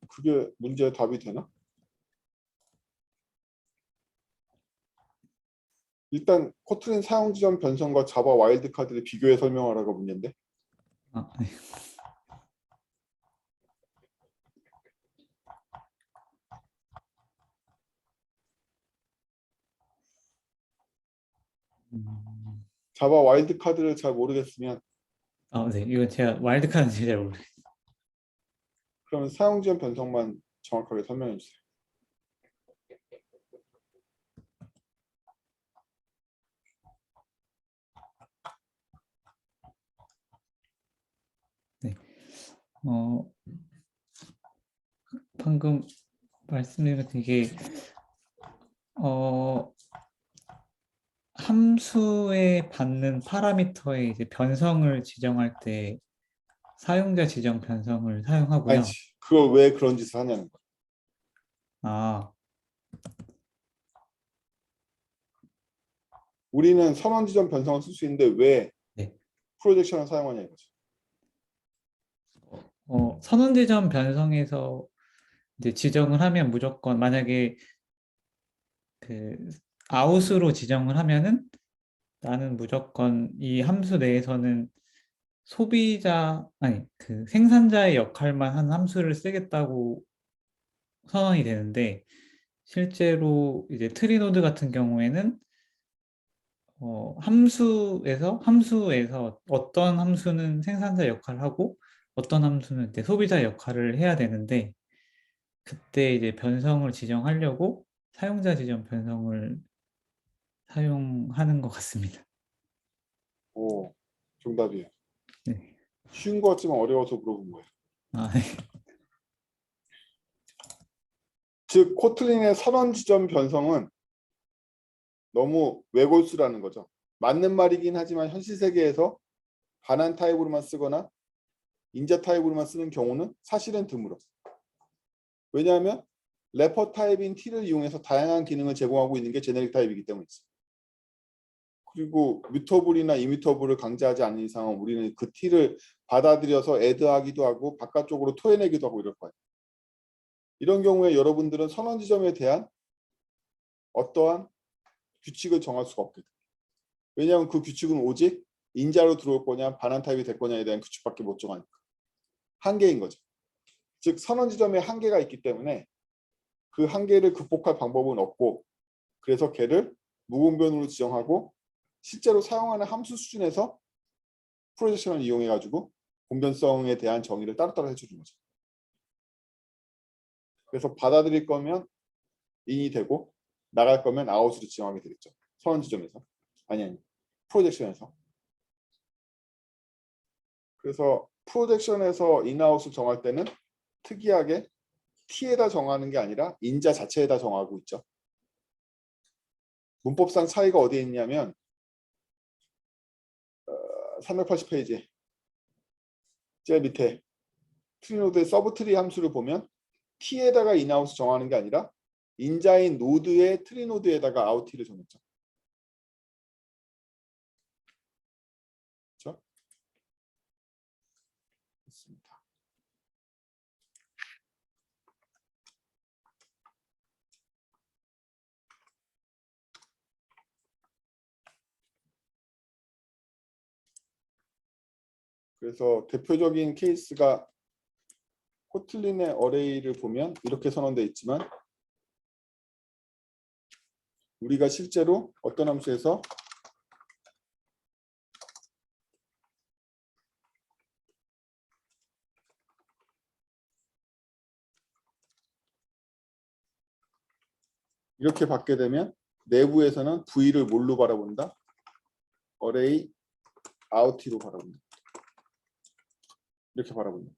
그게 문제의 답이 되나? 일단 코틀린 사용 지점 변성과 자바 와일드카드를 비교해 설명하라가 문제인데. 아, 네. 자바 와일드카드를 잘 모르겠으면 네. 이거 제가 와일드카드는 잘 모르겠어요. 그러면 사용 지점 변성만 정확하게 설명해 주세요. 방금 말씀드린 것처럼 이게 함수에 받는 파라미터의 이제 변성을 지정할 때 사용자 지정 변성을 사용하고요. 아니지. 그걸 왜 그런 짓을 하냐는 거야. 아, 우리는 선언 지점 변성을 쓸 수 있는데 왜 네. 프로젝션을 사용하냐 이거지. 선언 지점 변성에서 이제 지정을 하면 무조건 만약에 그 아웃으로 지정을 하면은 나는 무조건 이 함수 내에서는 그 생산자의 역할만 한 함수를 쓰겠다고 선언이 되는데 실제로 이제 트리노드 같은 경우에는 함수에서 어떤 함수는 생산자 역할을 하고 어떤 함수는 이제 소비자 역할을 해야 되는데 그때 이제 변성을 지정하려고 사용자 지정 변성을 사용하는 것 같습니다. 오, 정답이에요. 네. 쉬운 것 같지만 어려워서 물어본 거예요. 아, 네. 즉 코틀린의 선언 지점 변성은 너무 외골수라는 거죠. 맞는 말이긴 하지만 현실 세계에서 반환 타입으로만 쓰거나 인자 타입으로만 쓰는 경우는 사실은 드물어. 왜냐하면 래퍼 타입인 T를 이용해서 다양한 기능을 제공하고 있는 게 제네릭 타입이기 때문이지. 그리고 뮤터블이나 이뮤터블을 강제하지 않는 이상은 우리는 그 T를 받아들여서 애드하기도 하고 바깥쪽으로 토해내기도 하고 이럴 거예요. 이런 경우에 여러분들은 선언 지점에 대한 어떠한 규칙을 정할 수가 없거든. 왜냐하면 그 규칙은 오직 인자로 들어올 거냐 반환 타입이 될 거냐에 대한 규칙밖에 못 정하니까. 한계인 거죠. 즉 선언 지점에 한계가 있기 때문에 그 한계를 극복할 방법은 없고 그래서 걔를 무분변으로 지정하고 실제로 사용하는 함수 수준에서 프로젝션을 이용해 가지고 분변성에 대한 정의를 따로따로 해주는 거죠. 그래서 받아들일 거면 인이 되고 나갈 거면 아웃으로 지정하게 되겠죠. 선언 지점에서. 아니 프로젝션에서. 그래서 프로젝션에서 인아웃을 정할 때는 특이하게 T에다 정하는 게 아니라 인자 자체에다 정하고 있죠. 문법상 차이가 어디에 있냐면 380페이지 제일 밑에 트리노드의 서브트리 함수를 보면 T에다가 인아웃을 정하는 게 아니라 인자인 노드의 트리노드에다가 아웃T를 정했죠. 그렇죠? 됐습니다. 그래서 대표적인 케이스가 코틀린의 어레이를 보면 이렇게 선언되어 있지만 우리가 실제로 어떤 함수에서 이렇게 받게 되면 내부에서는 V를 뭘로 바라본다? 어레이 아웃T로 바라본다. 이렇게 바라본다.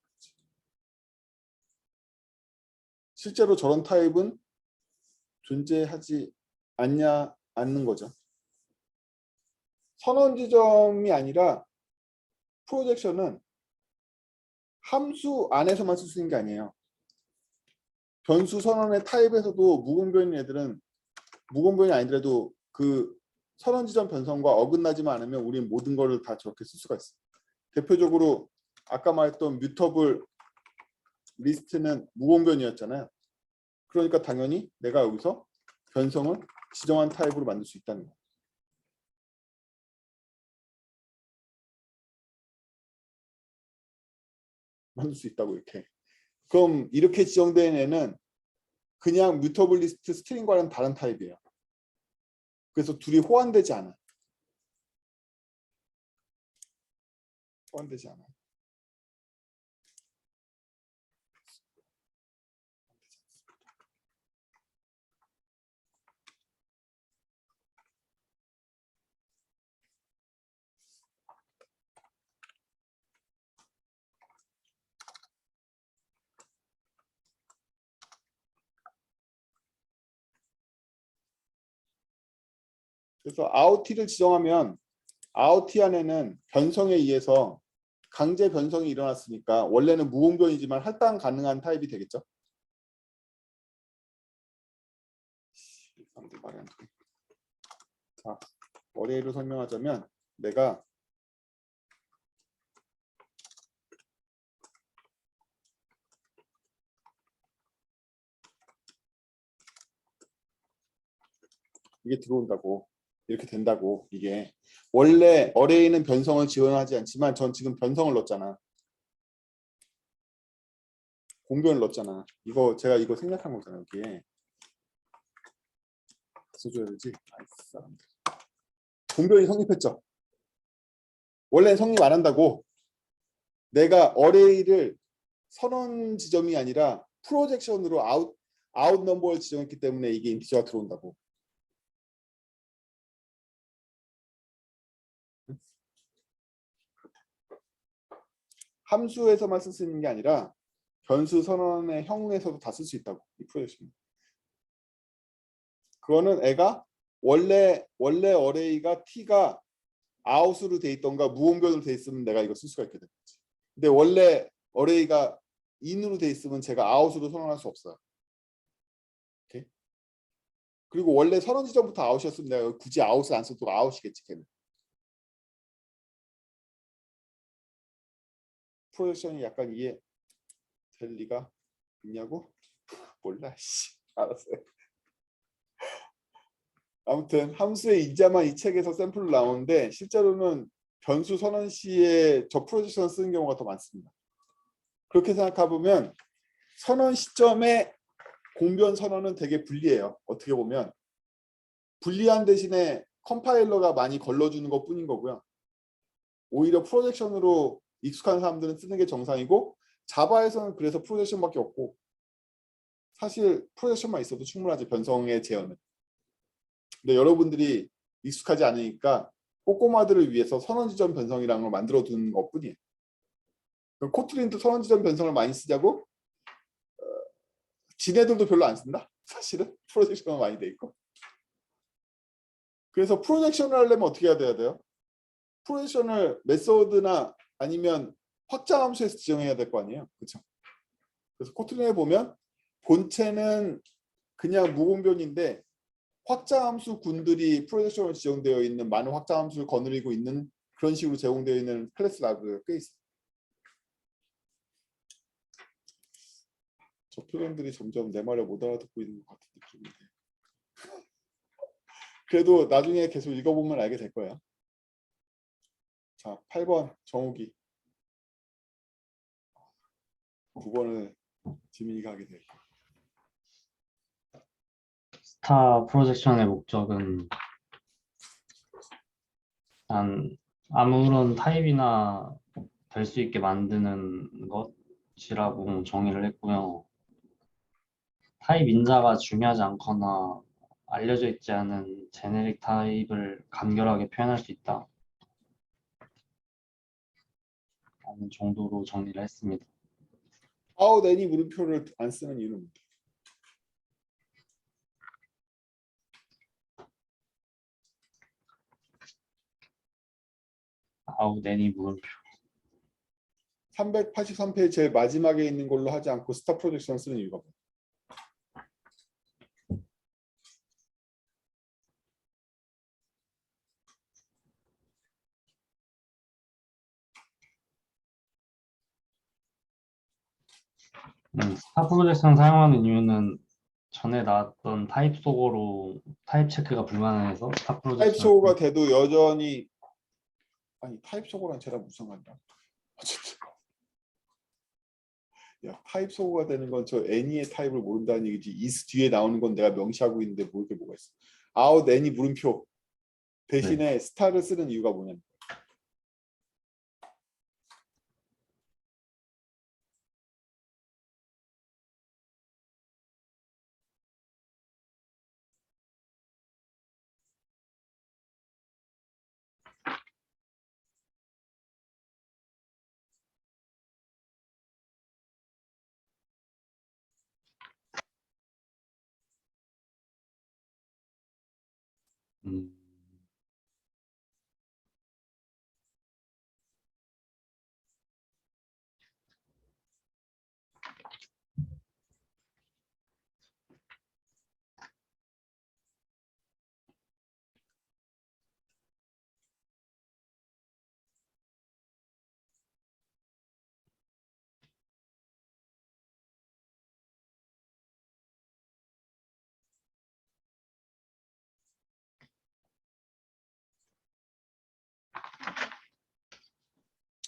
실제로 저런 타입은 존재하지 않는 거죠. 선언 지점이 아니라 프로젝션은 함수 안에서만 쓸 수 있는 게 아니에요. 변수 선언의 타입에서도 무공변인 애들은 무공변이 아니더라도 그 선언 지점 변성과 어긋나지만 않으면 우리는 모든 거를 다 저렇게 쓸 수가 있어요. 대표적으로 아까 말했던 뮤터블 리스트는 무공변이었잖아요. 그러니까 당연히 내가 여기서 변성을 지정한 타입으로 만들 수 있다는 거예요. 만들 수 있다고 이렇게. 그럼 이렇게 지정된 애는 그냥 뮤터블 리스트 스트링과는 다른 타입이에요. 그래서 둘이 호환되지 않아. 호환되지 않아. 그래서 아웃티를 지정하면 아웃티 안에는 변성에 의해서 강제 변성이 일어났으니까 원래는 무공변이지만 할당 가능한 타입이 되겠죠. 자, 어레이로 설명하자면 내가 이게 들어온다고 이렇게 된다고. 이게 원래 어레이는 변성을 지원하지 않지만 전 지금 변성을 넣었잖아. 공변을 넣었잖아. 이거 제가 이거 생략한 거잖아. 여기에 써줘야 되지. 아이스 사람들. 공변이 성립했죠. 원래 성립 안 한다고. 내가 어레이를 선언 지점이 아니라 프로젝션으로 아웃 넘버를 지정했기 때문에 이게 인티저가 들어온다고. 함수에서만 쓸 수 있는 게 아니라 변수 선언의 형에서도 다 쓸 수 있다고. 이 프로젝션. 그거는 애가 원래 어레이가 t가 아웃으로 돼 있던가 무공변으로 돼 있으면 내가 이거 쓸 수가 있게 되는 거지. 근데 원래 어레이가 in으로 돼 있으면 제가 아웃으로 선언할 수 없어요. 오케이? 그리고 원래 선언 지점부터 아웃이었으면 내가 굳이 아웃을 안 써도 아웃이겠지 걔는. 프로젝션이 약간 이해 될 리가 있냐고? 몰라. 씨. 알았어요. 아무튼 함수의 이자만 이 책에서 샘플로 나오는데 실제로는 변수 선언 시에 저 프로젝션 쓰는 경우가 더 많습니다. 그렇게 생각해보면 선언 시점에 공변 선언은 되게 불리해요. 어떻게 보면 불리한 대신에 컴파일러가 많이 걸러주는 것 뿐인 거고요. 오히려 프로젝션으로 익숙한 사람들은 쓰는 게 정상이고 자바에서는 그래서 프로젝션밖에 없고 사실 프로젝션만 있어도 충분하지 변성의 제어는. 근데 여러분들이 익숙하지 않으니까 꼬꼬마들을 위해서 선언 지점 변성이라는 걸 만들어 두는 것 뿐이에요. 코트린도 선언 지점 변성을 많이 쓰자고 지네들도 별로 안 쓴다. 사실은 프로젝션은 많이 돼 있고. 그래서 프로젝션을 하려면 어떻게 해야 돼요? 프로젝션을 메소드나 아니면 확장 함수에서 지정해야 될 거 아니에요. 그렇죠? 그래서 코트린에 보면 본체는 그냥 무공변인데 확장 함수 군들이 프로젝션으로 지정되어 있는 많은 확장 함수를 거느리고 있는 그런 식으로 제공되어 있는 클래스 라이브러리가 꽤 있어요. 저 표현들이 점점 내 말을 못 알아듣고 있는 것 같은 느낌인데 그래도 나중에 계속 읽어보면 알게 될 거예요. 자, 8번 정욱이 9번을 지민이가 하게 될 거예요. 스타 프로젝션의 목적은 일단 아무런 타입이나 될 수 있게 만드는 것이라고 정의를 했고요. 타입 인자가 중요하지 않거나 알려져 있지 않은 제네릭 타입을 간결하게 표현할 수 있다 라는 정도로 정리를 했습니다. 아웃 애니 물음표를 안 쓰는 이유는 뭐예요? 아웃 애니 물음표. 383페이지 제일 마지막에 있는 걸로 하지 않고 스타 프로젝션 쓰는 이유가 뭐야? 스타 프로젝션 사용하는 이유는 전에 나왔던 타입 속어로 타입 체크가 불가능해서 스타 타입 프로젝션 소고가 돼도 여전히 아니 타입 소고랑 쟤랑 무슨 상관이야? 어쨌든 야 타입 소고가 되는 건 저 애니의 타입을 모른다는 얘기지. is 뒤에 나오는 건 내가 명시하고 있는데 모를 게 뭐가 있어? out 애니 물음표 대신에 스타를 쓰는 이유가 뭐냐면 음,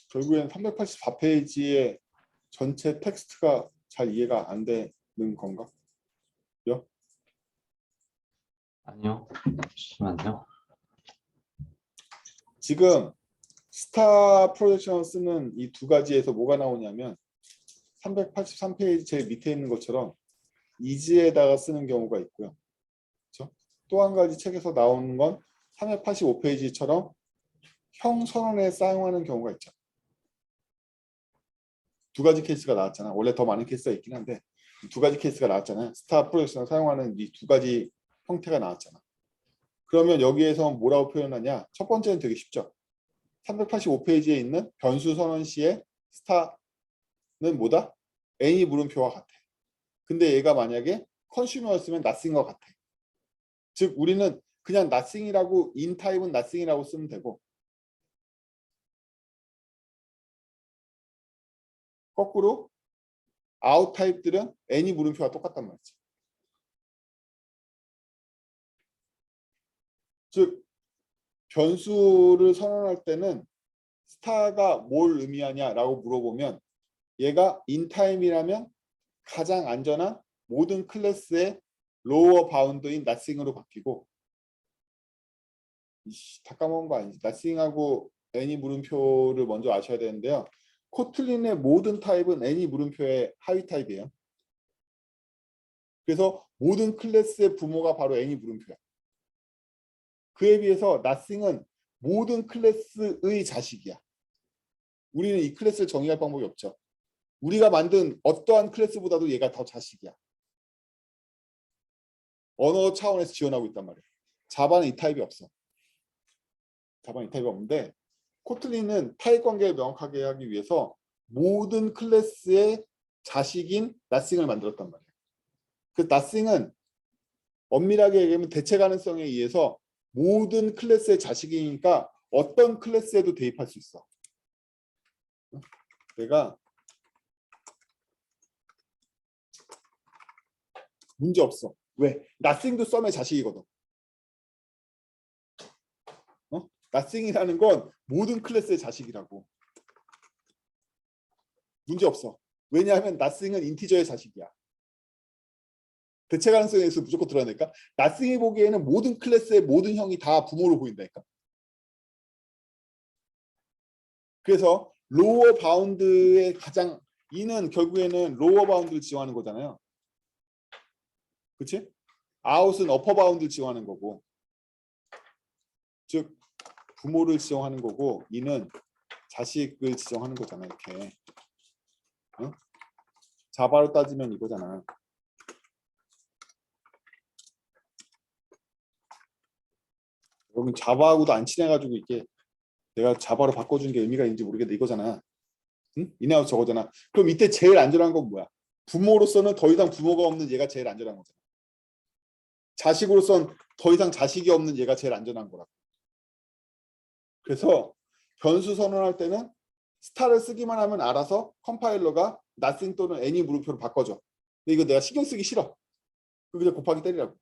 결국엔 384페이지의 전체 텍스트가 잘 이해가 안 되는 건가? 아니요. 잠시만요. 지금 스타 프로젝션 쓰는 이 두 가지에서 뭐가 나오냐면 383페이지 제일 밑에 있는 것처럼 이지에다가 쓰는 경우가 있고요. 그렇죠? 또 한 가지 책에서 나오는 건 385페이지처럼 형 선언에 사용하는 경우가 있죠. 두 가지 케이스가 나왔잖아. 원래 더 많은 케이스가 있긴 한데 두 가지 케이스가 나왔잖아요. 스타 프로젝션 사용하는 이 두 가지 형태가 나왔잖아. 그러면 여기에서 뭐라고 표현하냐? 첫 번째는 되게 쉽죠. 385페이지에 있는 변수 선언 시의 스타는 뭐다? 애니 물음표와 같아. 근데 얘가 만약에 컨슈머였으면 nothing과 같아. 즉 우리는 그냥 nothing이라고 in 타입은 nothing이라고 쓰면 되고 거꾸로 out 타입들은 any 물음표와 똑같단 말이지. 즉 변수를 선언할 때는 스타가 뭘 의미하냐라고 물어보면 얘가 in 타입이라면 가장 안전한 모든 클래스의 로어 바운드인 nothing으로 바뀌고 다 까먹은 거 아니지. nothing하고 any 물음표를 먼저 아셔야 되는데요. 코틀린의 모든 타입은 any 물음표의 하위 타입이에요. 그래서 모든 클래스의 부모가 바로 any 물음표야. 그에 비해서 nothing은 모든 클래스의 자식이야. 우리는 이 클래스를 정의할 방법이 없죠. 우리가 만든 어떠한 클래스보다도 얘가 더 자식이야. 언어 차원에서 지원하고 있단 말이야. 자바는 이 타입이 없어. 자바는 이 타입이 없는데 코틀린은 타입 관계를 명확하게 하기 위해서 모든 클래스의 자식인 nothing을 만들었단 말이야. 그 nothing은 엄밀하게 얘기하면 대체 가능성에 의해서 모든 클래스의 자식이니까 어떤 클래스에도 대입할 수 있어. 내가 문제 없어. 왜? nothing도 썸의 자식이거든. nothing이라는 건 모든 클래스의 자식이라고. 문제 없어. 왜냐하면 nothing은 인티저의 자식이야. 대체 가능성에 의해서 무조건 드러내니까 nothing이 보기에는 모든 클래스의 모든 형이 다 부모로 보인다니까. 그래서 로어 바운드의 가장 이는 결국에는 로어 바운드를 지원하는 거잖아요. 그치? 아웃은 어퍼 바운드를 지원하는 거고 즉 부모를 지정하는 거고 이는 자식을 지정하는 거잖아. 이렇게 어? 자바로 따지면 이거잖아. 여러분 자바하고도 안 친해가지고 이게 내가 자바로 바꿔준 게 의미가 있는지 모르겠는데 이거잖아. 응? 인아웃 저거잖아. 그럼 이때 제일 안전한 건 뭐야? 부모로서는 더 이상 부모가 없는 얘가 제일 안전한 거잖아. 자식으로선 더 이상 자식이 없는 얘가 제일 안전한 거라. 그래서 변수 선언할 때는 스타를 쓰기만 하면 알아서 컴파일러가 nothing 또는 any 물음표로 바꿔줘. 근데 이거 내가 신경 쓰기 싫어. 그냥 곱하기 때리라고.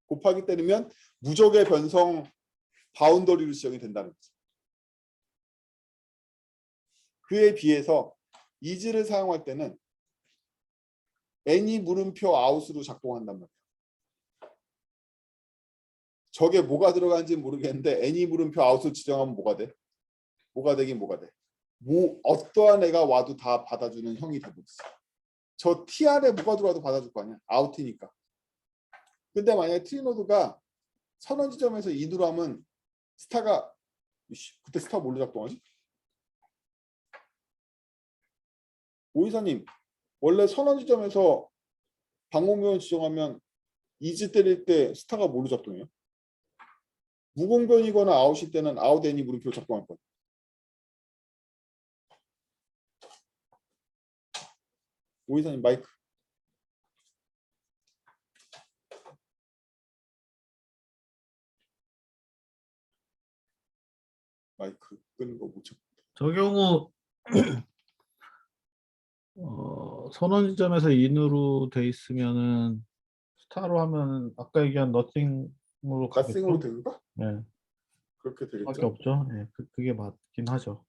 곱하기 때리면 무적의 변성 바운더리로 지정이 된다는 거지. 그에 비해서 is를 사용할 때는 any 물음표 out으로 작동한단 말이야. 저게 뭐가 들어가는지 모르겠는데 any 물음표 out을 지정하면 뭐가 돼? 뭐가 되긴 뭐가 돼? 뭐 어떠한 애가 와도 다 받아주는 형이 돼버렸어. 저 TR에 뭐가 들어와도 받아줄 거 아니야. 아웃이니까. 근데 만약에 트리노드가 선언 지점에서 인으로 하면 스타가 그때 스타 뭘로 작동하지? 오이사님 원래 선언 지점에서 방공변 지정하면 이즈 때릴 때 스타가 뭘로 작동해요? 무공변이거나 아웃일 때는 아웃 애니 물음표 작동할 거예요. 오이사님 마이크. 마이크 끄는 거 못 찾. 저 경우 선언 지점에서 인으로 돼 있으면은 스타로 하면 아까 얘기한 너팅으로 갓생으로 가겠죠? 되는가? 네, 그렇게 밖에 되겠죠. 없죠. 네, 그게 맞긴 하죠.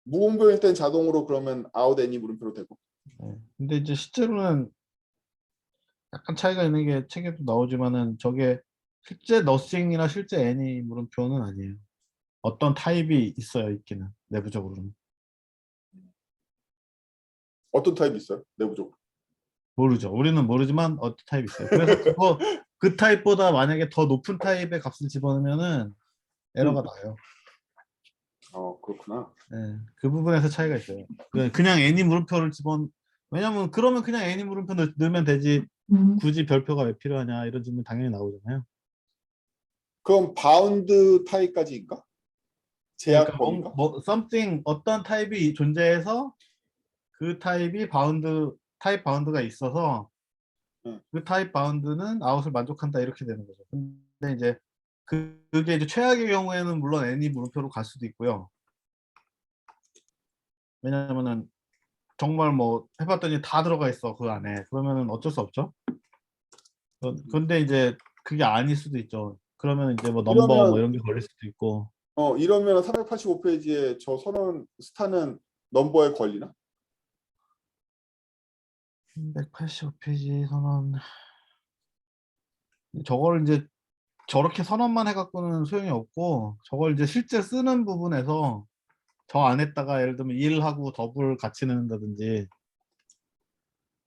무공변일 땐 자동으로 그러면 아웃 애니 물음표로 되고. 네. 근데 이제 실제로는 약간 차이가 있는 게 책에도 나오지만은 저게 실제 너싱이나 실제 애니 물음표는 아니에요. 어떤 타입이 있어요, 있기는 내부적으로는. 어떤 타입이 있어요? 내부적으로. 모르죠. 우리는 모르지만 어떤 타입이 있어요. 그래서 그 타입보다 만약에 더 높은 타입의 값을 집어넣으면은 에러가 나요. 그렇구나. 네, 그 부분에서 차이가 있어요. 그냥 애니 물음표를 왜냐면 그러면 그냥 애니 물음표 넣으면 되지 굳이 별표가 왜 필요하냐 이런 질문 당연히 나오잖아요. 그럼 바운드 타입까지인가? 제약 그러니까 범위가? something 어떤 타입이 존재해서 그 타입이 타입 바운드가 있어서 그 타입 바운드는 아웃을 만족한다 이렇게 되는 거죠. 근데 이제 그게 이제 최악의 경우에는 물론 애니 물음표로 갈 수도 있고요. 왜냐면은 정말 뭐 해봤더니 다 들어가 있어 그 안에. 그러면은 어쩔 수 없죠. 근데 이제 그게 아닐 수도 있죠. 그러면 이제 뭐 넘버 뭐 이러면 이런 게 걸릴 수도 있고. 이러면 385페이지에 저 선언 스타는 넘버에 걸리나? 185페이지 선언. 저걸 이제 저렇게 선언만 해갖고는 소용이 없고 저걸 이제 실제 쓰는 부분에서 저 안에다가 예를 들면 1하고 더블 같이 넣는다든지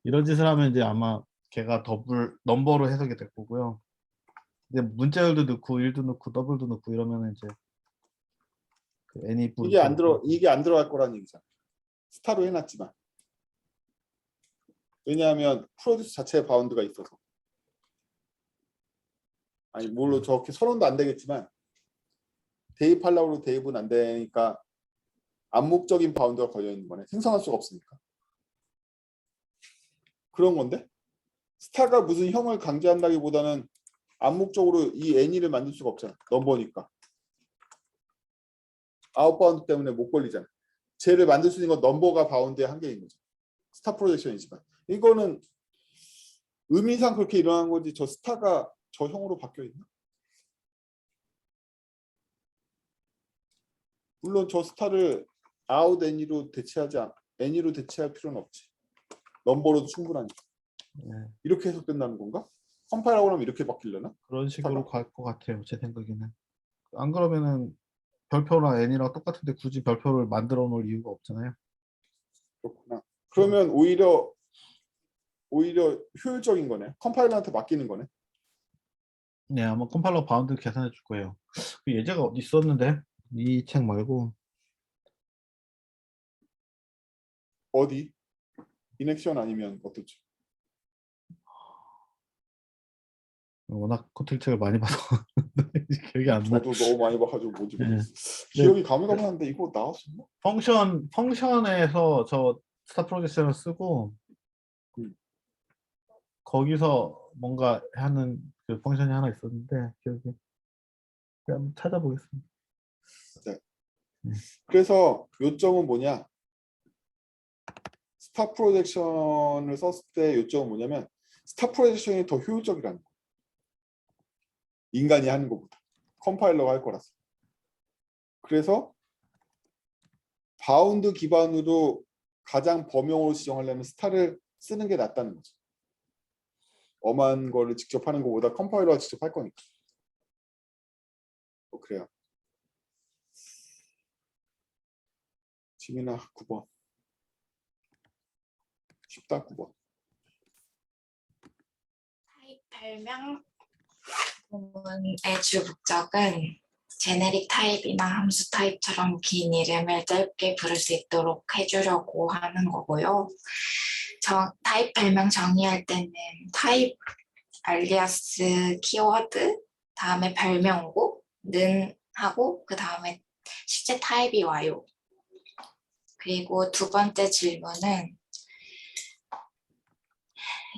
이런 짓을 하면 이제 아마 걔가 더블 넘버로 해석이 될 거고요. 근데 문자열도 넣고 1도 넣고 더블도 넣고 이러면 이제 그 애니 이게 안 들어갈 거라는 얘기잖아. 스타로 해놨지만. 왜냐하면 프로듀스 자체에 바운드가 있어서. 아니 물론 저렇게 선언도 안 되겠지만 대입하려고 대입은 안 되니까 암묵적인 바운드가 걸려 있는 거네. 생성할 수가 없으니까. 그런 건데 스타가 무슨 형을 강제한다기보다는 암묵적으로 이 애니를 만들 수가 없잖아. 넘버니까. 아웃바운드 때문에 못 걸리잖아. 쟤를 만들 수 있는 건 넘버가 바운드의 한계인 거죠. 스타 프로젝션이지만. 이거는 의미상 그렇게 일어난 거지 저 스타가 저 형으로 바뀌어 있나? 물론 저 스타를 아웃 애니로 애니로 대체할 필요는 없지. 넘버로도 충분하니까. 네, 이렇게 해석된다는 건가? 컴파일하고 나면 이렇게 바뀌려나? 그런 식으로 갈 것 같아요. 제 생각에는. 안 그러면은 별표랑 n이랑 똑같은데 굳이 별표를 만들어 놓을 이유가 없잖아요. 그렇구나. 그러면 오히려 효율적인 거네. 컴파일러한테 맡기는 거네. 네, 아마 컴파일러 바운드 계산해 줄 거예요. 그 예제가 어디 있었는데 이 책 말고 어디? 인액션 아니면 어떻지? 워낙 코트를 책을 많이 봐서 기억이 안 나. 저도 너무 많이 봐가지고 뭔지 네. 모르겠어요. 기억이 가물가물한데 이거 나왔었나? 펑션에서 저 스타 프로젝션을 쓰고 거기서 뭔가 하는 그 펑션이 하나 있었는데 기억이 한번 찾아보겠습니다. 그래서 요점은 뭐냐? 스타 프로젝션을 썼을 때 요점은 뭐냐면 스타 프로젝션이 더 효율적이라는 거. 인간이 하는 것보다 컴파일러가 할 거라서. 그래서 바운드 기반으로 가장 범용으로 지정하려면 스타를 쓰는 게 낫다는 거죠. 엄한 거를 직접 하는 것보다 컴파일러가 직접 할 거니까. 그래요. 지민아 9번. 쉽다 9번. 타입 별명 부문의 주 목적은 제네릭 타입이나 함수 타입처럼 긴 이름을 짧게 부를 수 있도록 해주려고 하는 거고요. 타입 별명 정의할 때는 타입 알리아스 키워드 다음에 별명고 는 하고 그 다음에 실제 타입이 와요. 그리고 두 번째 질문은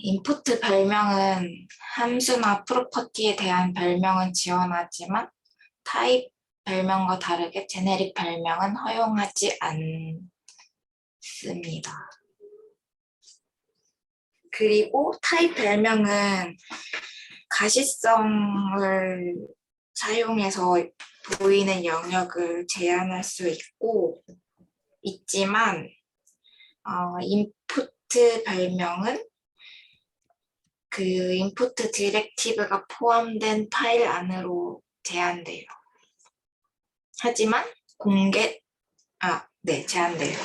인풋 별명은 함수나 프로퍼티에 대한 별명은 지원하지만 타입 별명과 다르게 제네릭 별명은 허용하지 않습니다. 그리고 타입 별명은 가시성을 사용해서 보이는 영역을 제한할 수 있지만 인풋 별명은 그 인풋 디렉티브가 포함된 파일 안으로 제한돼요. 하지만 제한돼요.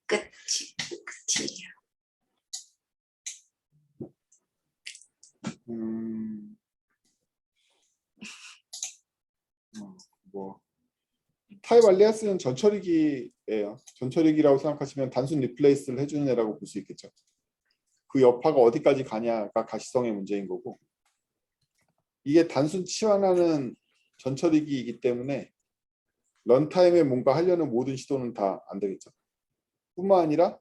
끝이에요. 타입 알리아스는 전처리기예요. 전처리기라고 생각하시면 단순 리플레이스를 해주는 애라고 볼 수 있겠죠. 그 여파가 어디까지 가냐가 가시성의 문제인 거고, 이게 단순 치환하는 전처리기이기 때문에 런타임에 뭔가 하려는 모든 시도는 다 안 되겠죠. 뿐만 아니라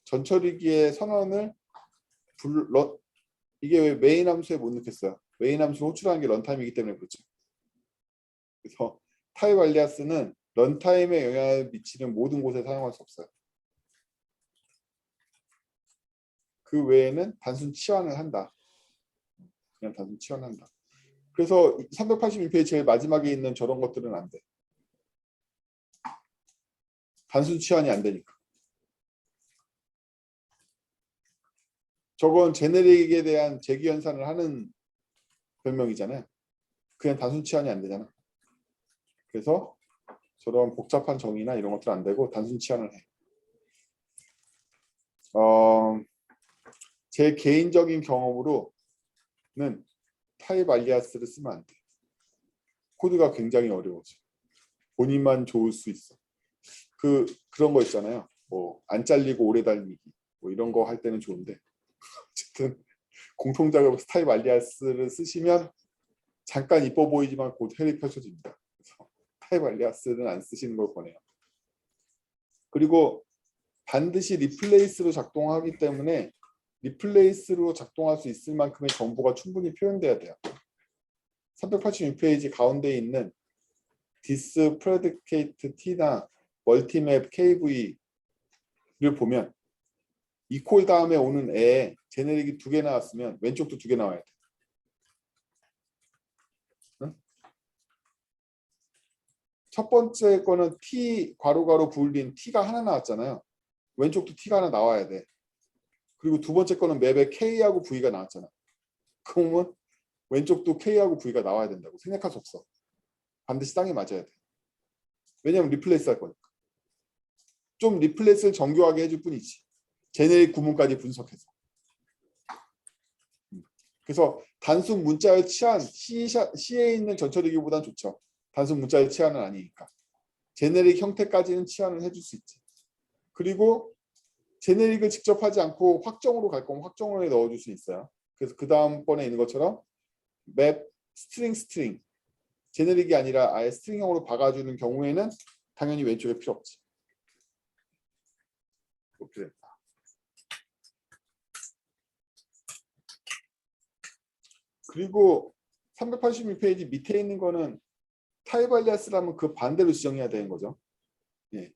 전처리기의 선언을 이게 왜 메인 함수에 못 넣겠어요? 메인 함수를 호출하는 게 런타임이기 때문에 그렇죠. 그래서 타입 알리아스는 런타임에 영향을 미치는 모든 곳에 사용할 수 없어요. 그 외에는 단순 치환을 한다. 그냥 단순 치환한다. 그래서 382페이지 제일 마지막에 있는 저런 것들은 안 돼. 단순 치환이 안 되니까. 저건 제네릭에 대한 재기연산을 하는 별명이잖아요. 그냥 단순 치환이 안 되잖아. 그래서 저런 복잡한 정의나 이런 것들 안 되고 단순 치환을 해. 제 개인적인 경험으로는 타입 알리아스를 쓰면 안 돼. 코드가 굉장히 어려워져. 본인만 좋을 수 있어. 그런 거 있잖아요. 뭐 안 잘리고 오래 달리기 뭐 이런 거 할 때는 좋은데 어쨌든 공통작업에서 타입 알리아스를 쓰시면 잠깐 이뻐 보이지만 곧 헬이 펼쳐집니다. 그래서 타입 알리아스는 안 쓰시는 걸 권해요. 그리고 반드시 리플레이스로 작동하기 때문에 리플레이스로 작동할 수 있을 만큼의 정보가 충분히 표현돼야 돼요. 386페이지 가운데 있는 디스 프레디케이트 T나 멀티맵 KV를 보면 이퀄 다음에 오는 애에 제네릭이 2개 나왔으면 왼쪽도 2개 나와야 돼. 응? 첫 번째 거는 T 괄호 부울린 T가 하나 나왔잖아요. 왼쪽도 T가 하나 나와야 돼. 그리고 두 번째 거는 맵에 K하고 V가 나왔잖아. 그러면 왼쪽도 K하고 V가 나와야 된다고. 생략할 수 없어. 반드시 땅에 맞아야 돼. 왜냐면 리플레이스 할 거니까. 좀 리플레이스를 정교하게 해줄 뿐이지. 제네릭 구문까지 분석해서. 그래서 단순 문자의 치환, C에 있는 전처리기보다는 좋죠. 단순 문자의 치환은 아니니까. 제네릭 형태까지는 치환을 해줄 수 있지. 그리고 제네릭을 직접 하지 않고 확정으로 갈 거면 확정으로 넣어줄 수 있어요. 그래서 그 다음번에 있는 것처럼 맵, 스트링 제네릭이 아니라 아예 스트링형으로 박아주는 경우에는 당연히 왼쪽에 필요 없지. 이렇게 된다. 그리고 386페이지 밑에 있는 거는 타입 알리아스라면 그 반대로 지정해야 되는 거죠. 예.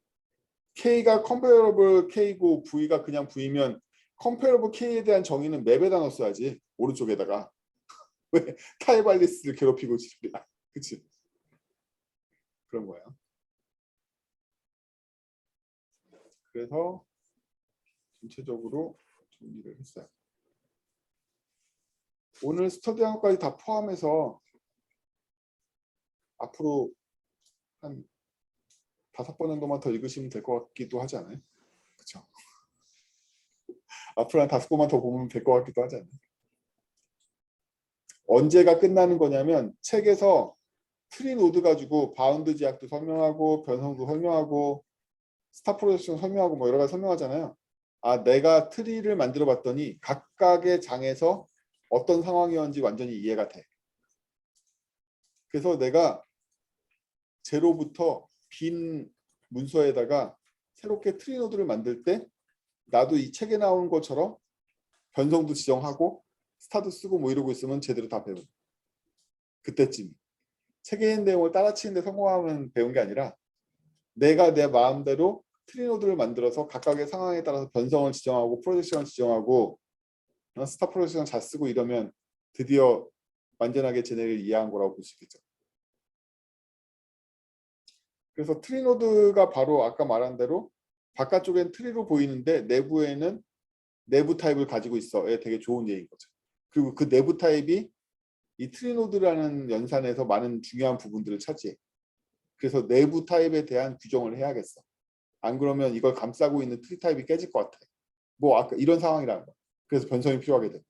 K가 comparable K고 V가 그냥 V면 comparable K에 대한 정의는 맵에다 넣었어야지. 오른쪽에다가. 왜 타입 알리아스를 괴롭히고 지랄이야. 그치? 그런 거예요. 그래서 전체적으로 정리를 했어요. 오늘 스터디한 것까지 다 포함해서 앞으로 한 5번 정도만 더 읽으시면 될 것 같기도 하지 않아요? 그렇죠? 앞으로 한 5번만 더 보면 될 것 같기도 하지 않아요? 언제가 끝나는 거냐면 책에서 트리 노드 가지고 바운드 제약도 설명하고 변성도 설명하고 스타 프로젝션 설명하고 뭐 여러 가지 설명하잖아요. 아, 내가 트리를 만들어 봤더니 각각의 장에서 어떤 상황이었는지 완전히 이해가 돼. 그래서 내가 제로부터 빈 문서에다가 새롭게 트리 노드를 만들 때 나도 이 책에 나오는 것처럼 변성도 지정하고 스타도 쓰고 뭐 이러고 있으면 제대로 다 배워. 그때쯤 책에 있는 내용을 따라치는데 성공하면 배운 게 아니라 내가 내 마음대로 트리 노드를 만들어서 각각의 상황에 따라서 변성을 지정하고 프로젝션을 지정하고 스타 프로젝션 잘 쓰고 이러면 드디어 완전하게 제네릭을 이해한 거라고 볼 수 있겠죠. 그래서 트리 노드가 바로 아까 말한 대로 바깥쪽엔 트리로 보이는데 내부에는 내부 타입을 가지고 있어. 되게 좋은 예인 거죠. 그리고 그 내부 타입이 이 트리 노드라는 연산에서 많은 중요한 부분들을 차지해. 그래서 내부 타입에 대한 규정을 해야겠어. 안 그러면 이걸 감싸고 있는 트리 타입이 깨질 것 같아. 뭐 아까 이런 상황이라는 거. 그래서 변성이 필요하게 돼.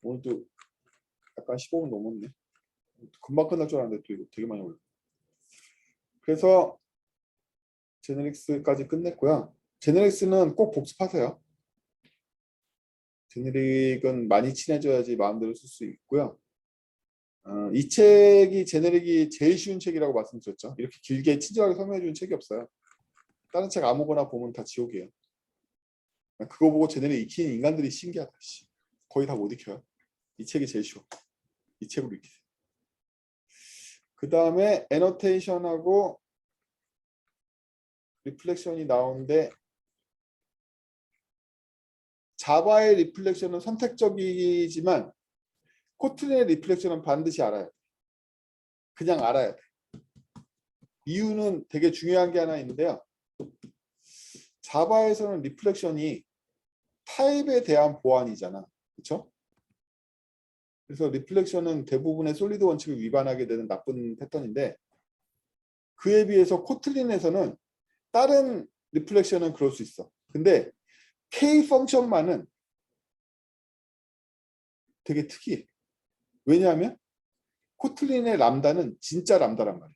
오늘도 약간 15분 넘었네. 금방 끝날 줄 알았는데 또 이거 되게 많이 올려. 그래서 제네릭스까지 끝냈고요. 제네릭스는 꼭 복습하세요. 제네릭은 많이 친해져야지 마음대로 쓸 수 있고요. 이 책이 제네릭이 제일 쉬운 책이라고 말씀드렸죠. 이렇게 길게 친절하게 설명해 주는 책이 없어요. 다른 책 아무거나 보면 다 지옥이에요. 그거 보고 제네릭 익히는 인간들이 신기하다. 거의 다 못 익혀요. 이 책이 제일 쉬워. 이 책으로 익히세요. 그 다음에 애너테이션하고 리플렉션이 나오는데 자바의 리플렉션은 선택적이지만 코틀린의 리플렉션은 반드시 알아야 돼. 그냥 알아야 돼. 이유는 되게 중요한 게 하나 있는데요. 자바에서는 리플렉션이 타입에 대한 보완이잖아. 그렇죠? 그래서 리플렉션은 대부분의 솔리드 원칙을 위반하게 되는 나쁜 패턴인데 그에 비해서 코틀린에서는 다른 리플렉션은 그럴 수 있어. 근데 K 펑션만은 되게 특이해. 왜냐하면 코틀린의 람다는 진짜 람다란 말이야.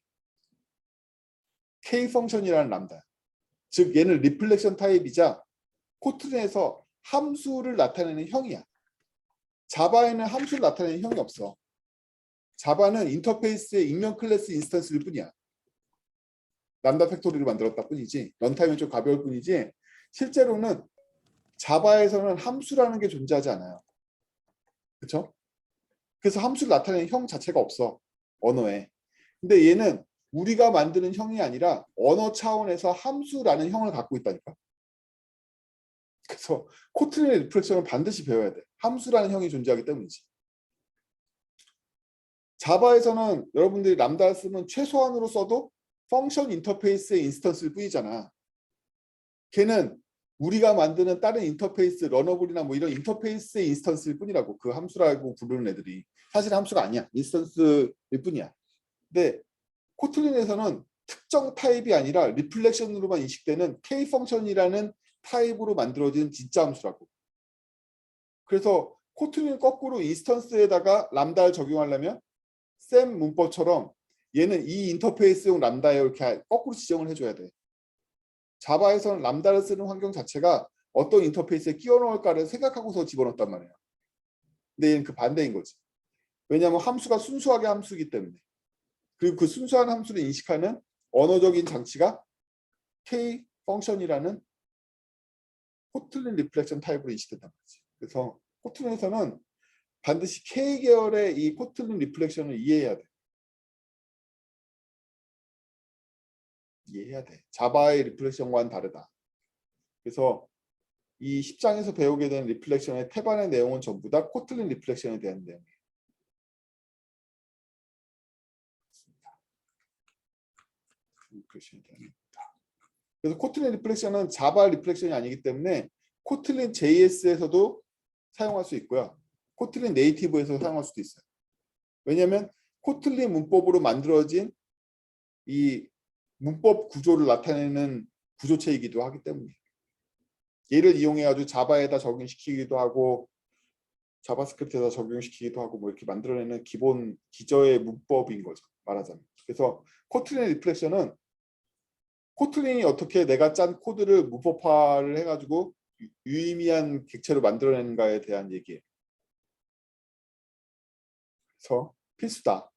K 펑션이라는 람다. 즉 얘는 리플렉션 타입이자 코틀린에서 함수를 나타내는 형이야. 자바에는 함수를 나타내는 형이 없어. 자바는 인터페이스의 익명 클래스 인스턴스일 뿐이야. 람다 팩토리를 만들었다 뿐이지 런타임이 좀 가벼울 뿐이지 실제로는 자바에서는 함수라는 게 존재하지 않아요. 그렇죠? 그래서 함수를 나타내는 형 자체가 없어. 언어에. 근데 얘는 우리가 만드는 형이 아니라 언어 차원에서 함수라는 형을 갖고 있다니까. 그래서 코틀린의 리플렉션을 반드시 배워야 돼. 함수라는 형이 존재하기 때문이지. 자바에서는 여러분들이 람다를 쓰면 최소한으로 써도 펑션 인터페이스의 인스턴스일 뿐이잖아. 걔는 우리가 만드는 다른 인터페이스, 러너블이나 뭐 이런 인터페이스의 인스턴스일 뿐이라고. 그 함수라고 부르는 애들이. 사실 함수가 아니야. 인스턴스일 뿐이야. 근데 코틀린에서는 특정 타입이 아니라 리플렉션으로만 인식되는 K 펑션이라는 타입으로 만들어진 진짜 함수라고. 그래서 코틀린 거꾸로 인스턴스에다가 람다를 적용하려면 샘 문법처럼 얘는 이 인터페이스용 람다에 이렇게 거꾸로 지정을 해줘야 돼. 자바에서는 람다를 쓰는 환경 자체가 어떤 인터페이스에 끼워 넣을까를 생각하고서 집어넣었단 말이에요. 근데 얘는 그 반대인 거지. 왜냐하면 함수가 순수하게 함수이기 때문에. 그리고 그 순수한 함수를 인식하는 언어적인 장치가 K 펑션이라는 코틀린 리플렉션 타입으로 인식된단 말이지. 그래서 코틀린에서는 반드시 K 계열의 이 코틀린 리플렉션을 이해해야 돼. 이해해야 돼. 자바의 리플렉션과는 다르다. 그래서 이 10장에서 배우게 된 리플렉션의 태반의 내용은 전부 다 코틀린 리플렉션에 대한 내용이에요. 리플렉션에 대한 내용이다. 그래서 코틀린 리플렉션은 자바 리플렉션이 아니기 때문에 코틀린 JS에서도 사용할 수 있고요. 코틀린 네이티브에서 사용할 수도 있어요. 왜냐하면 코틀린 문법으로 만들어진 이 문법 구조를 나타내는 구조체이기도 하기 때문에 얘를 이용해 가지고 자바에다 적용시키기도 하고 자바스크립트에다 적용시키기도 하고 뭐 이렇게 만들어내는 기본 기저의 문법인 거죠. 말하자면. 그래서 코틀린 리플렉션은 코틀린이 어떻게 내가 짠 코드를 문법화를 해가지고 유의미한 객체로 만들어내는가에 대한 얘기예요. 그래서 필수다.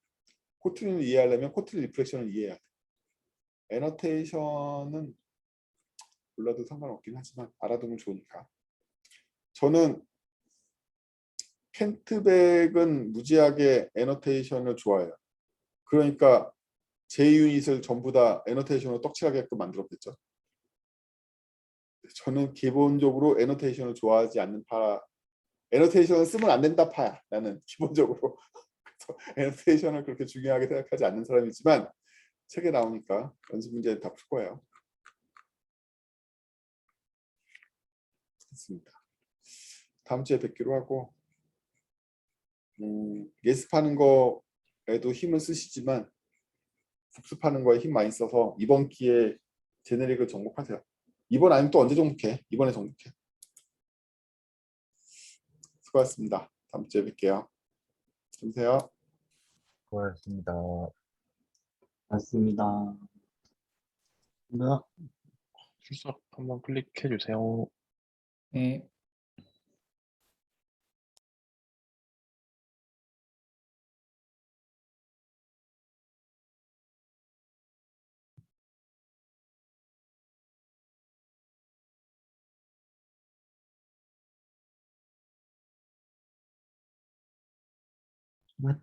코틀린을 이해하려면 코틀린 리플렉션을 이해해야 돼. 애너테이션은 몰라도 상관없긴 하지만 알아두면 좋으니까. 저는 켄트백은 무지하게 애너테이션을 좋아해요. 그러니까 제 유닛을 전부 다 애너테이션으로 떡칠하게끔 만들었겠죠. 저는 기본적으로 애너테이션을 좋아하지 않는 파. 애너테이션을 쓰면 안 된다 파야. 나는 기본적으로. 그래서 애너테이션을 그렇게 중요하게 생각하지 않는 사람이지만 책에 나오니까 연습 문제는 다 풀 거예요. 됐습니다. 다음 주에 뵙기로 하고 예습하는 거에도 힘을 쓰시지만 복습하는 거에 힘 많이 써서 이번 기회에 제네릭을 정복하세요. 이번 아니면 또 언제 정복해? 이번에 정복해. 수고하셨습니다. 다음 주에 뵐게요. 안녕하세요. 수고하셨습니다. 맞습니다. 네. 출석 한번 클릭해 주세요. 네. 맞.